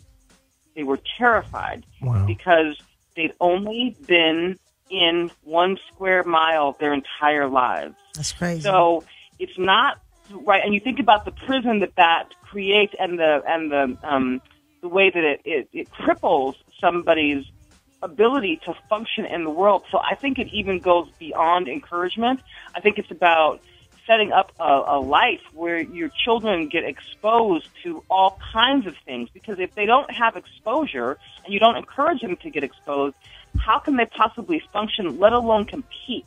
They were terrified because they'd only been in 1 square mile their entire lives. That's crazy. So it's not right. And you think about the prison that creates and the way that it cripples somebody's ability to function in the world. So I think it even goes beyond encouragement. I think it's about setting up a life where your children get exposed to all kinds of things, because if they don't have exposure and you don't encourage them to get exposed, how can they possibly function, let alone compete?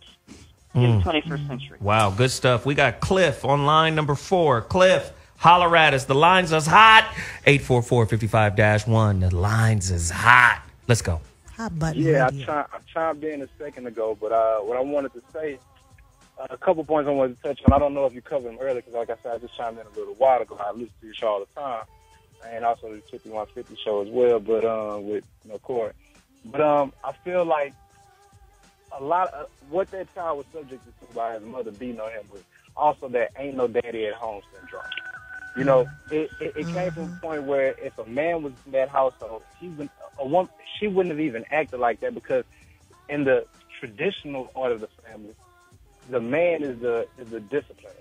in the 21st century. Wow, good stuff. We got Cliff on line number 4. Cliff, holler at us. The lines is hot. 844-55-1. The lines is hot. Let's go. Hot button. Yeah, I chimed in a second ago, but what I wanted to say, a couple points I wanted to touch on. I don't know if you covered them earlier because, like I said, I just chimed in a little while ago. I listen to your show all the time, and also the 5150 show as well, but with Corey. But I feel like a lot of what that child was subjected to by his mother beating on him was also that ain't no daddy at home syndrome. You know, it came from a point where if a man was in that household, she wouldn't have even acted like that, because in the traditional order of the family, the man is the discipliner.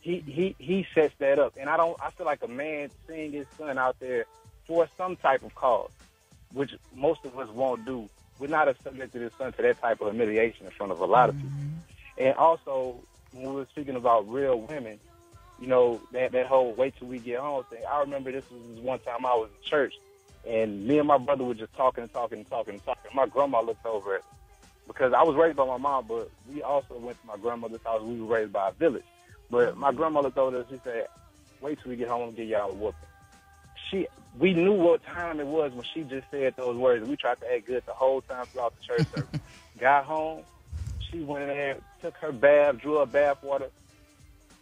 He sets that up, and I feel like a man seeing his son out there for some type of cause, which most of us won't do, would not have subjected his son to that type of humiliation in front of a lot of people. And also, when we were speaking about real women, you know, that whole wait till we get home thing. I remember this was one time I was in church, and me and my brother were just talking. My grandma looked over at me, because I was raised by my mom, but we also went to my grandmother's house. We were raised by a village. But my grandma looked over at us. She said, wait till we get home and get y'all a whooping. We knew what time it was when she just said those words. We tried to act good the whole time throughout the church service. Got home, she went in there, took her bath, drew her bath water,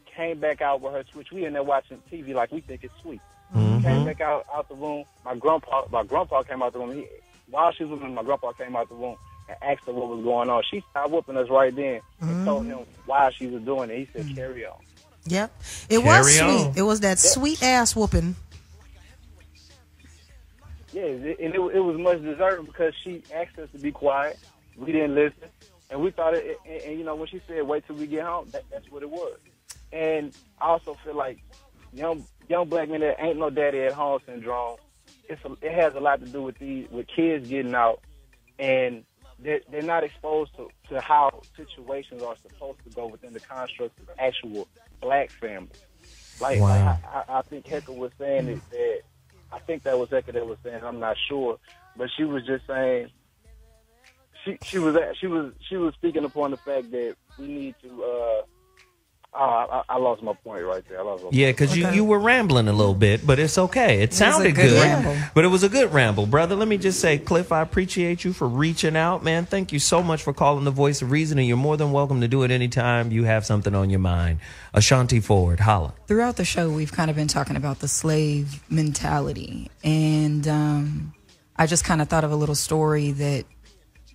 came back out with her switch. We in there watching TV like we think it's sweet. Came back out the room. My grandpa came out the room. While she was with me, my grandpa came out the room and asked her what was going on. She started whooping us right then and told him why she was doing it. He said, carry on. Yep. It was sweet. It was that sweet ass whooping. Yeah, and it was much deserved, because she asked us to be quiet. We didn't listen. And we thought and you know, when she said, wait till we get home, that's what it was. And I also feel like young black men that ain't no daddy at home syndrome, it has a lot to do with kids getting out, and they're not exposed to how situations are supposed to go within the construct of actual black families. Like, wow. I think Heka was saying that I think that was Heka that was saying, I'm not sure, but she was just saying she was speaking upon the fact that we need to I lost my point right there. Yeah, because you were rambling a little bit, but it's okay. It sounded good, but it was a good ramble. Brother, let me just say, Cliff, I appreciate you for reaching out, man. Thank you so much for calling the Voice of Reason, and you're more than welcome to do it anytime you have something on your mind. Ashanti Ford, holla. Throughout the show, we've kind of been talking about the slave mentality, and I just kind of thought of a little story that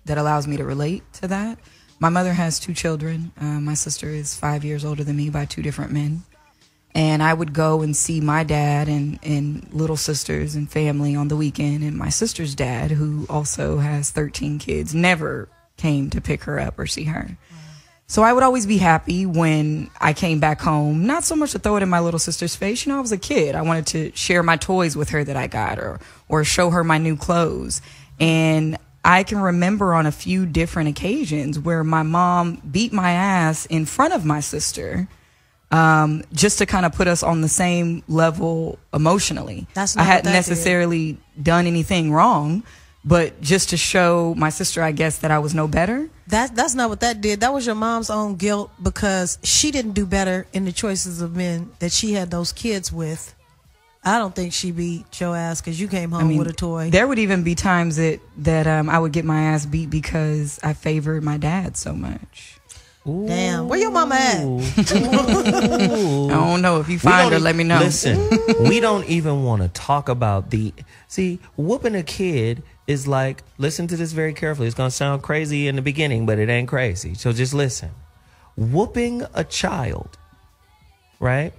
allows me to relate to that. My mother has 2 children. My sister is 5 years older than me by 2 different men. And I would go and see my dad and little sisters and family on the weekend. And my sister's dad, who also has 13 kids, never came to pick her up or see her. So I would always be happy when I came back home, not so much to throw it in my little sister's face. You know, I was a kid. I wanted to share my toys with her that I got, or show her my new clothes. And I can remember on a few different occasions where my mom beat my ass in front of my sister, just to kind of put us on the same level emotionally. I hadn't necessarily done anything wrong, but just to show my sister, I guess, that I was no better. That's not what that did. That was your mom's own guilt, because she didn't do better in the choices of men that she had those kids with. I don't think she beat your ass because you came home with a toy. There would even be times that I would get my ass beat because I favored my dad so much. Ooh. Damn, where your mama at? I don't know. If you find her, let me know. Listen, we don't even want to talk about whooping a kid is like, listen to this very carefully. It's going to sound crazy in the beginning, but it ain't crazy. So just listen. Whooping a child, right,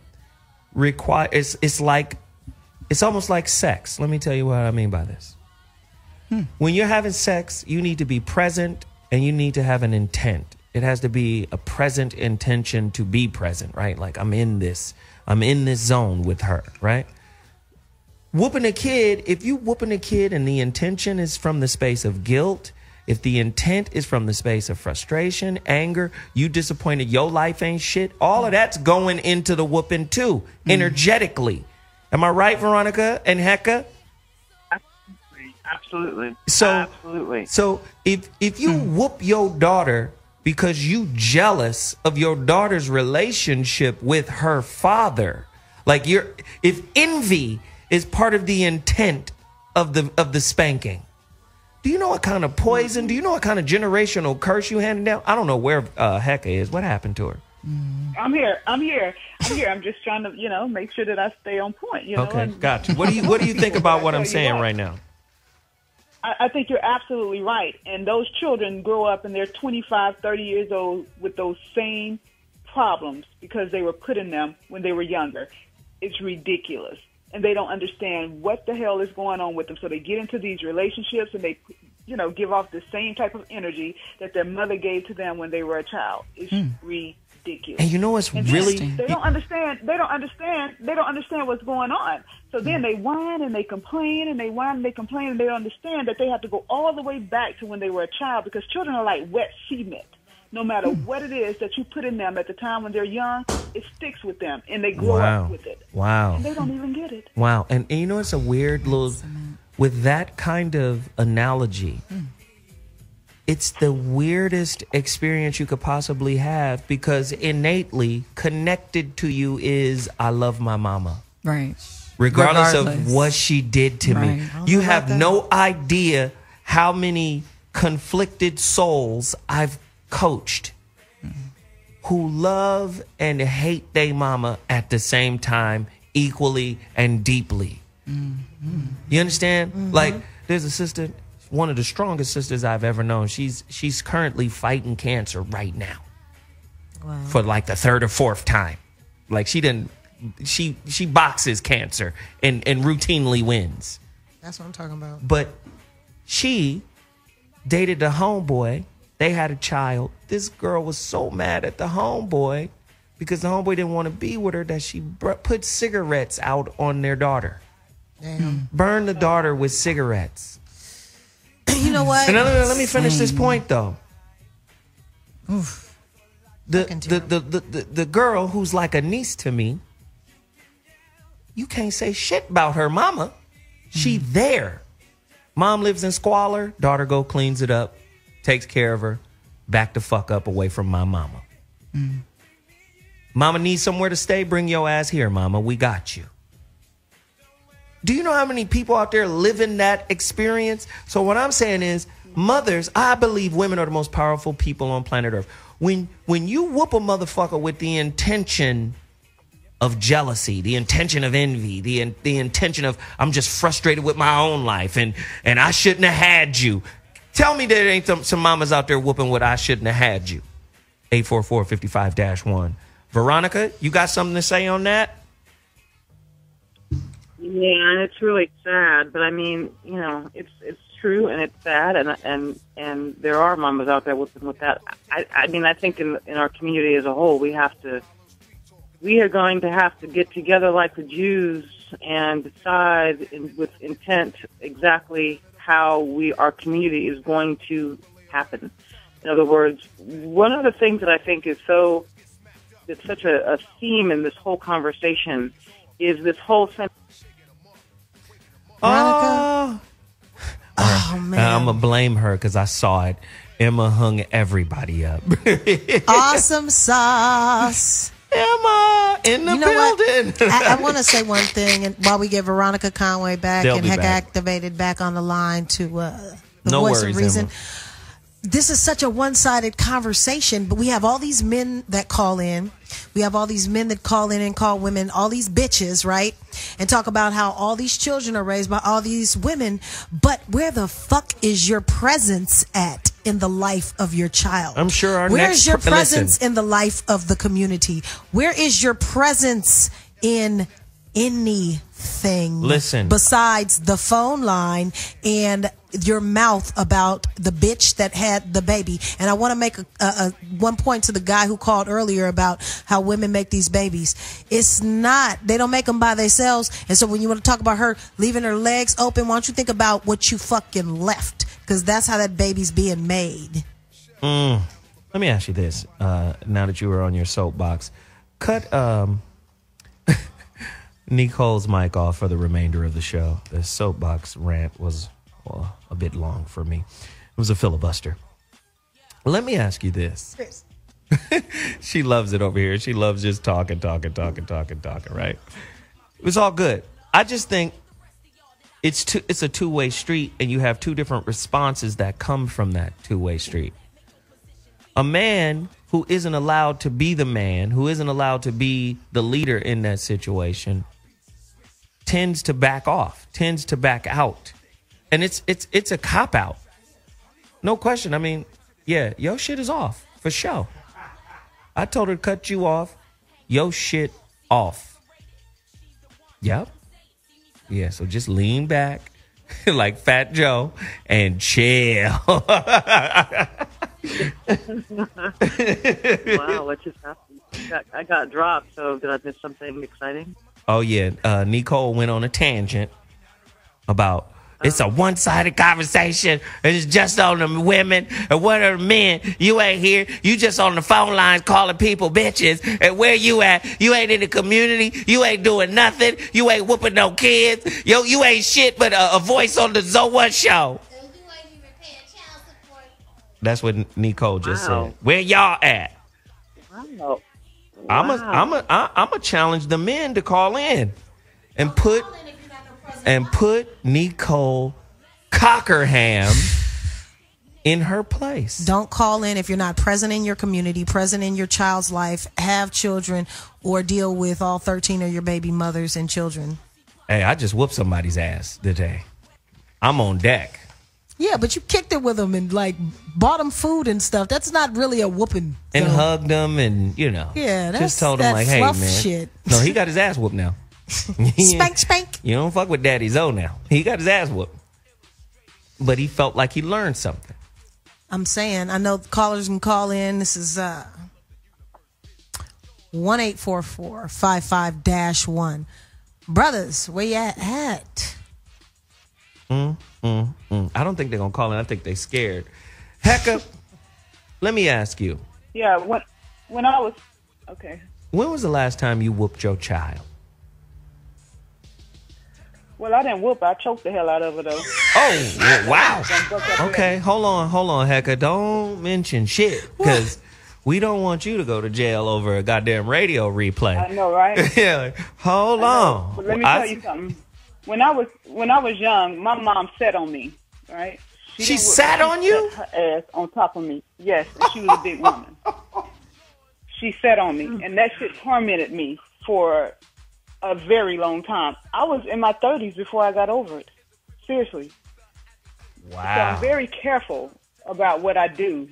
it's almost like sex. Let me tell you what I mean by this. When you're having sex, you need to be present and you need to have an intent. It has to be a present intention to be present, right? Like I'm in this zone with her, right? Whooping a kid, if you whooping a kid and the intention is from the space of guilt, if the intent is from the space of frustration, anger, you disappointed, your life ain't shit, all of that's going into the whooping too, energetically. Am I right, Veronica and Heka? Absolutely. So if you whoop your daughter because you jealous of your daughter's relationship with her father. Like if envy is part of the intent of the spanking, do you know what kind of poison? Do you know what kind of generational curse you handed down? I don't know where Heka is. What happened to her? I'm here. I'm just trying to, make sure that I stay on point. Okay, got you. What do you think about what I'm saying right now? I think you're absolutely right. And those children grow up and they're 25, 30 years old with those same problems because they were put in them when they were younger. It's ridiculous. And they don't understand what the hell is going on with them. So they get into these relationships and they, give off the same type of energy that their mother gave to them when they were a child. It's ridiculous. And you know what's really... They don't understand what's going on. So then they whine and they complain and they whine and they complain and they don't understand that they have to go all the way back to when they were a child, because children are like wet cement. No matter what it is that you put in them at the time when they're young, it sticks with them and they grow up with it. Wow. And they don't even get it. Wow. And it's a weird little... With that kind of analogy, it's the weirdest experience you could possibly have, because innately connected to you is, I love my mama. Right. Regardless of what she did to me. You have no idea how many conflicted souls I've coached who love and hate their mama at the same time, equally and deeply. You understand? Like, there's a sister, one of the strongest sisters I've ever known. She's currently fighting cancer right now. Wow. For like the third or fourth time. Like, she boxes cancer and routinely wins. That's what I'm talking about. But she dated the homeboy. They had a child. This girl was so mad at the homeboy because the homeboy didn't want to be with her that she put cigarettes out on their daughter. Damn. Burn the daughter with cigarettes. You know what? And let me finish this point, though. Oof. The girl who's like a niece to me, you can't say shit about her mama. She there. Mom lives in squalor. Daughter go cleans it up, takes care of her. Back the fuck up away from my mama. Mama needs somewhere to stay. Bring your ass here, mama. We got you. Do you know how many people out there live in that experience? So what I'm saying is, mothers, I believe women are the most powerful people on planet Earth. When you whoop a motherfucker with the intention of jealousy, the intention of envy, the intention of, I'm just frustrated with my own life and I shouldn't have had you. Tell me there ain't some mamas out there whooping what I shouldn't have had you. 844-55-1. Veronica, you got something to say on that? Yeah, it's really sad, but I mean, it's true and it's sad, and there are mamas out there with that. I mean, I think in our community as a whole, we are going to have to get together like the Jews and decide with intent exactly how our community is going to happen. In other words, one of the things that I think is it's such a theme in this whole conversation is this whole sense. Veronica? Oh, man. I'm going to blame her because I saw it. Emma hung everybody up. Awesome sauce. Emma in the building. I want to say one thing, and while we get Veronica Conway back They'll and be Heka back. Activated back on the line to the No voice worries, of reason. Emma. This is such a one-sided conversation, but we have all these men that call in. We have all these men that call in and call women all these bitches, right? And talk about how all these children are raised by all these women. But where the fuck is your presence at in the life of your child? I'm sure our Where's next your presence listen. in the life of the community? Where is your presence in anything besides the phone line and your mouth about the bitch that had the baby? And I want to make a one point to the guy who called earlier about how women make these babies. It's not, they don't make them by themselves. And so when you want to talk about her leaving her legs open, why don't you think about what you fucking left? Because that's how that baby's being made. Let me ask you this, now that you were on your soapbox. Cut Neecole's mic off for the remainder of the show. The soapbox rant was a bit long for me. It was a filibuster. Let me ask you this. She loves it over here. She loves just talking, right? It was all good. I just think it's a two-way street, and you have two different responses that come from that two-way street. A man who isn't allowed to be the man, who isn't allowed to be the leader in that situation, tends to back off, tends to back out. And it's a cop-out. No question. I mean, yeah, your shit is off, for sure. I told her to cut you off. Your shit off. Yep. Yeah, so just lean back like Fat Joe and chill. Wow, what just happened? I got dropped, so did I miss something exciting? Oh, yeah. Neecole went on a tangent about it's a one-sided conversation. It's just on the women. And what are the men? You ain't here. You just on the phone lines calling people bitches. And where you at? You ain't in the community. You ain't doing nothing. You ain't whooping no kids. Yo, you ain't shit but a voice on the Zoa show. That's what Neecole just said. Where y'all at? Wow. I'm a challenge the men to call in and put Neecole Cockerham in her place. Don't call in if you're not present in your community, present in your child's life, have children, or deal with all 13 of your baby mothers and children. Hey, I just whooped somebody's ass today. I'm on deck. Yeah, but you kicked it with them and like bought them food and stuff. That's not really a whooping. And hugged them and, you know. Yeah, that's just told him that like, hey, fluff man. shit. No, he got his ass whooped now. Spank, spank. You don't fuck with Daddy Zoe now. He got his ass whooped. But he felt like he learned something. I'm saying, I know callers can call in. This is 1-844-55-1. Brothers, where you at? I don't think they're going to call in. I think they're scared. Heka, let me ask you. Yeah, when I was... Okay. When was the last time you whooped your child? Well, I didn't whoop. I choked the hell out of her, though. Oh, wow. Okay, hold on, Heka. Don't mention shit, because we don't want you to go to jail over a goddamn radio replay. I know, right? Yeah, hold on. But let me tell you something. When I was young, my mom sat on me, right? She sat on you? Her ass on top of me. Yes, and she was a big woman. She sat on me, and that shit tormented me for a very long time. I was in my 30s before I got over it. Seriously. Wow. So I'm very careful about what I do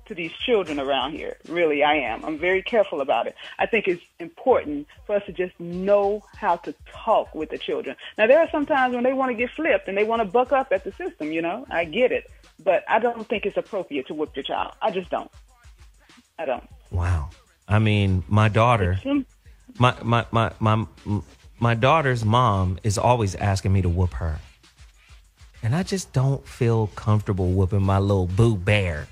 to these children around here. Really, I am. I'm very careful about it. I think it's important for us to just know how to talk with the children. Now, there are some times when they want to get flipped and they want to buck up at the system, you know. I get it. But I don't think it's appropriate to whoop your child. I just don't. I don't. Wow. I mean, my daughter, my daughter's mom is always asking me to whoop her. And I just don't feel comfortable whooping my little boo bear.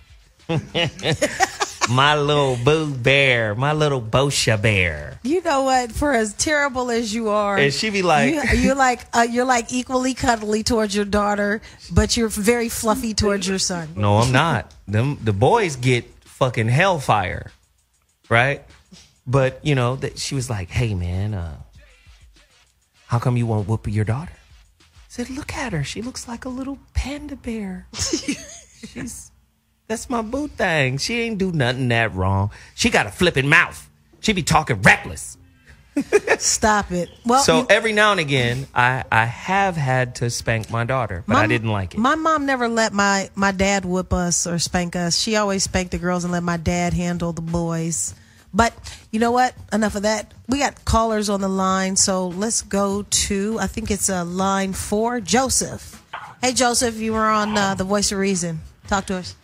My little boo bear, my little Bosha bear. You know what? For as terrible as you are, and she be like, you're like equally cuddly towards your daughter, but you're very fluffy towards your son. No, I'm not. The boys get fucking hellfire, right? But you know that she was like, "Hey man, how come you won't whoop your daughter?" I said, "Look at her. She looks like a little panda bear. That's my boo thing. She ain't do nothing that wrong. She got a flipping mouth. She be talking reckless." Stop it. Well, so every now and again, I have had to spank my daughter, but I didn't like it. My mom never let my dad whoop us or spank us. She always spanked the girls and let my dad handle the boys. But you know what? Enough of that. We got callers on the line, so let's go to, I think it's line 4, Joseph. Hey, Joseph, you were on The Voice of Reason. Talk to us.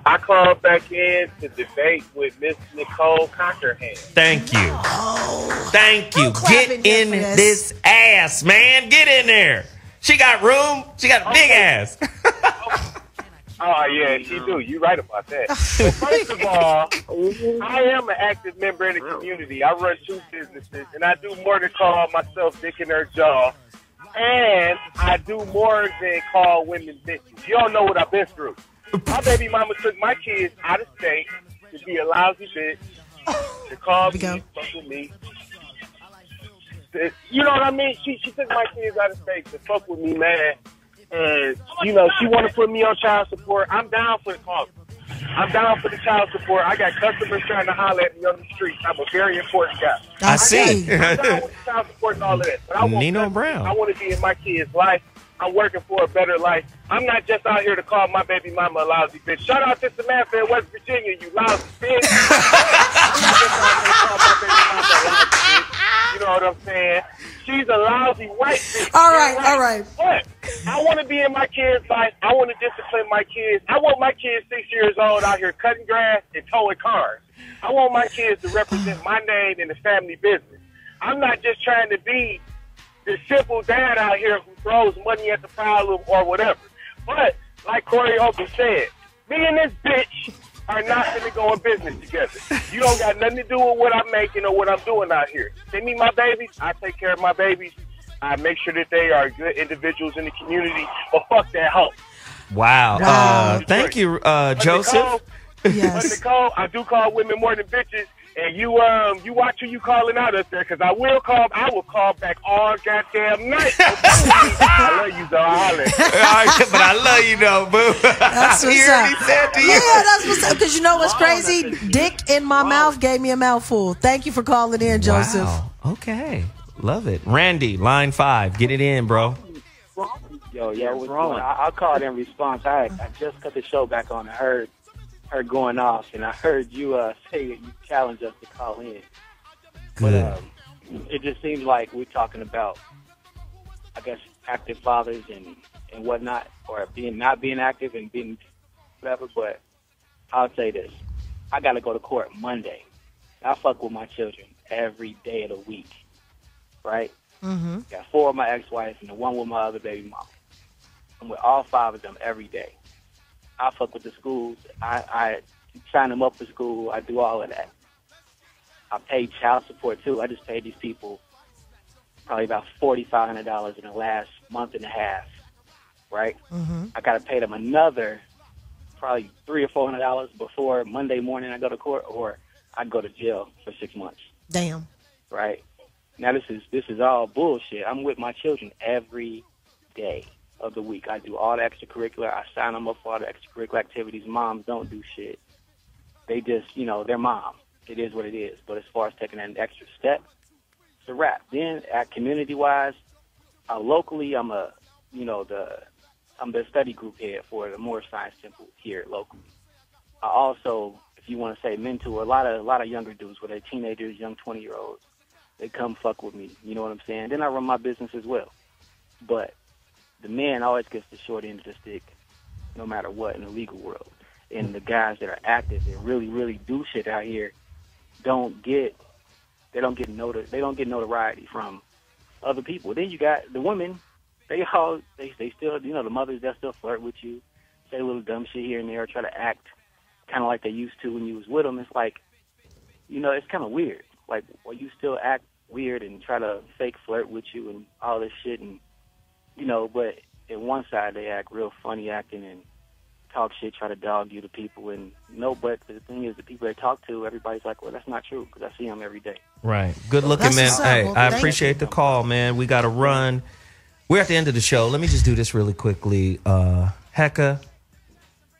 I called back in to debate with Miss Neecole Cockerham. Thank you. Thank you. Get in this ass, man. Get in there. She got room. She got a big ass. Oh, yeah, she do. You're right about that. But first of all, I am an active member in the community. I run 2 businesses, and I do more than call myself Dick in her jaw. And I do more than call women bitches. You don't know what I've been through. My baby mama took my kids out of state to be a lousy bitch, to call me, fuck with me. You know what I mean? She took my kids out of state to fuck with me, man. And, you know, she want to put me on child support. I'm down for the call. I'm down for the child support. I got customers trying to holler at me on the street. I'm a very important guy. I see. I'm down with the child support and all of that. But I want Nino Brown. I want to be in my kids' life. I'm working for a better life. I'm not just out here to call my baby mama a lousy bitch. Shout out to Samantha in West Virginia, you lousy bitch. I'm not just out here to call my baby mama a lousy bitch. You know what I'm saying? She's a lousy white bitch. All right. But I want to be in my kids' life. I want to discipline my kids. I want my kids 6 years old out here cutting grass and towing cars. I want my kids to represent my name in the family business. I'm not just trying to be the simple dad out here who throws money at the problem or whatever. But, like Corey Holcomb said, me and this bitch are not going to go in business together. You don't got nothing to do with what I'm making or what I'm doing out here. Send me my babies. I take care of my babies. I make sure that they are good individuals in the community. But fuck that hoe. Wow. Thank you, Joseph. But Neecole, I do call women more than bitches. And you watch who you calling out up there, because I will call back all goddamn night. I love you, though. But I love you, though, boo. That's what's up. Said to you. Yeah, that's what's up. Because you know what's crazy? Dick in my mouth gave me a mouthful. Thank you for calling in, Joseph. Wow. Okay. Love it. Randy, line 5. Get it in, bro. Yo, yeah, I'll call it in response. I just cut the show back on. I heard her going off, and I heard you say that you challenged us to call in. Good. But it just seems like we're talking about, I guess, active fathers and whatnot, or not being active and being whatever. But I'll say this: I got to go to court Monday. I fuck with my children every day of the week, right? Mm-hmm. Got 4 of my ex-wives and the 1 with my other baby mama. I'm with all 5 of them every day. I fuck with the schools. I sign them up for school. I do all of that. I pay child support, too. I just paid these people probably about $4,500 in the last month and a half, right? Mm-hmm. I got to pay them another probably $300 or $400 before Monday morning I go to court, or I go to jail for 6 months. Damn. Right? Now, this is all bullshit. I'm with my children every day of the week. I do all the extracurricular. I sign them up for all the extracurricular activities. Moms don't do shit. They just, they're mom. It is what it is. But as far as taking an extra step, it's a wrap. Then, community-wise, locally, I'm the study group head for the Moore Science Temple here locally. I also, if you want to say mentor, a lot of younger dudes, whether they're teenagers, young 20-year-olds, they come fuck with me. You know what I'm saying? Then I run my business as well. But the man always gets the short end of the stick, no matter what, in the legal world. And the guys that are active and really, really do shit out here don't get notoriety from other people. Then you got the women. They still, the mothers that still flirt with you, say a little dumb shit here and there, try to act kind of like they used to when you was with them. It's like, it's kind of weird. Like, well, you still act weird and try to fake flirt with you and all this shit, and but at one side they act real funny acting and talk shit, try to dog you to people, and but the thing is, the people they talk to, everybody's like, well, that's not true, because I see them every day. Right. Good looking, man. Hey, I appreciate the call, man. We got to run. We're at the end of the show. Let me just do this really quickly. Heka,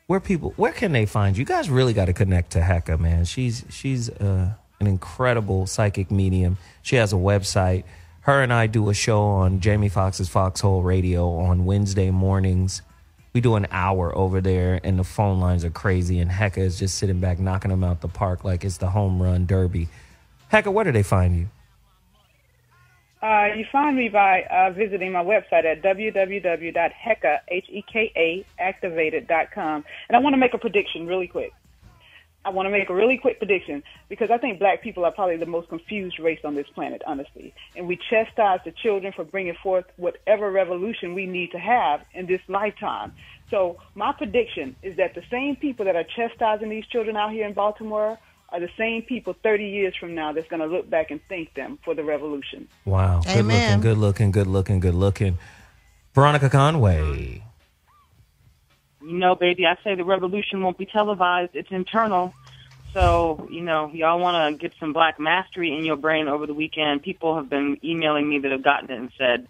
where can they find you? You guys really got to connect to Heka, man. She's an incredible psychic medium. She has a website. Her and I do a show on Jamie Foxx's Foxhole Radio on Wednesday mornings. We do an hour over there, and the phone lines are crazy, and Heka is just sitting back knocking them out the park like it's the home run derby. Heka, where do they find you? You find me by visiting my website at www.heka.activated.com. And I want to make a prediction really quick. I want to make a really quick prediction, because I think black people are probably the most confused race on this planet, honestly. And we chastise the children for bringing forth whatever revolution we need to have in this lifetime. So my prediction is that the same people that are chastising these children out here in Baltimore are the same people 30 years from now that's going to look back and thank them for the revolution. Wow. Amen. Good looking. Veronica Conway. baby, I say the revolution won't be televised. It's internal. So, y'all want to get some black mastery in your brain over the weekend. People have been emailing me that have gotten it and said,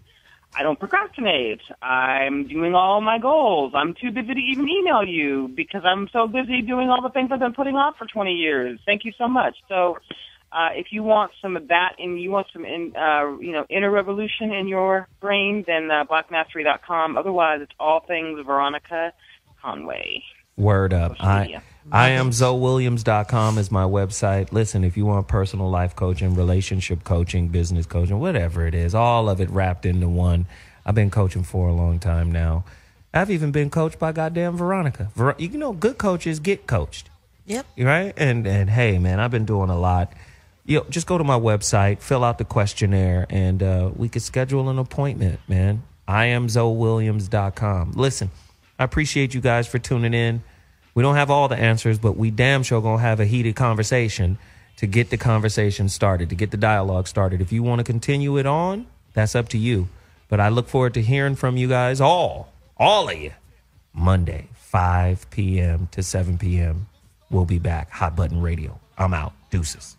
I don't procrastinate. I'm doing all my goals. I'm too busy to even email you because I'm so busy doing all the things I've been putting off for 20 years. Thank you so much. So if you want some of that and you want some inner revolution in your brain, then blackmastery.com. Otherwise, it's all things Veronica Conway. Word up. I am ZoeWilliams.com is my website. Listen, if you want personal life coaching, relationship coaching, business coaching, whatever it is, all of it wrapped into one. I've been coaching for a long time now. I've even been coached by goddamn Veronica. Good coaches get coached. Yep. Right? And hey, man, I've been doing a lot. Just go to my website, fill out the questionnaire, and we could schedule an appointment, man. I am ZoeWilliams.com. Listen, I appreciate you guys for tuning in. We don't have all the answers, but we damn sure going to have a heated conversation to get the conversation started, to get the dialogue started. If you want to continue it on, that's up to you. But I look forward to hearing from you guys, all of you, Monday, 5 p.m. to 7 p.m. We'll be back. Hot Button Radio. I'm out. Deuces.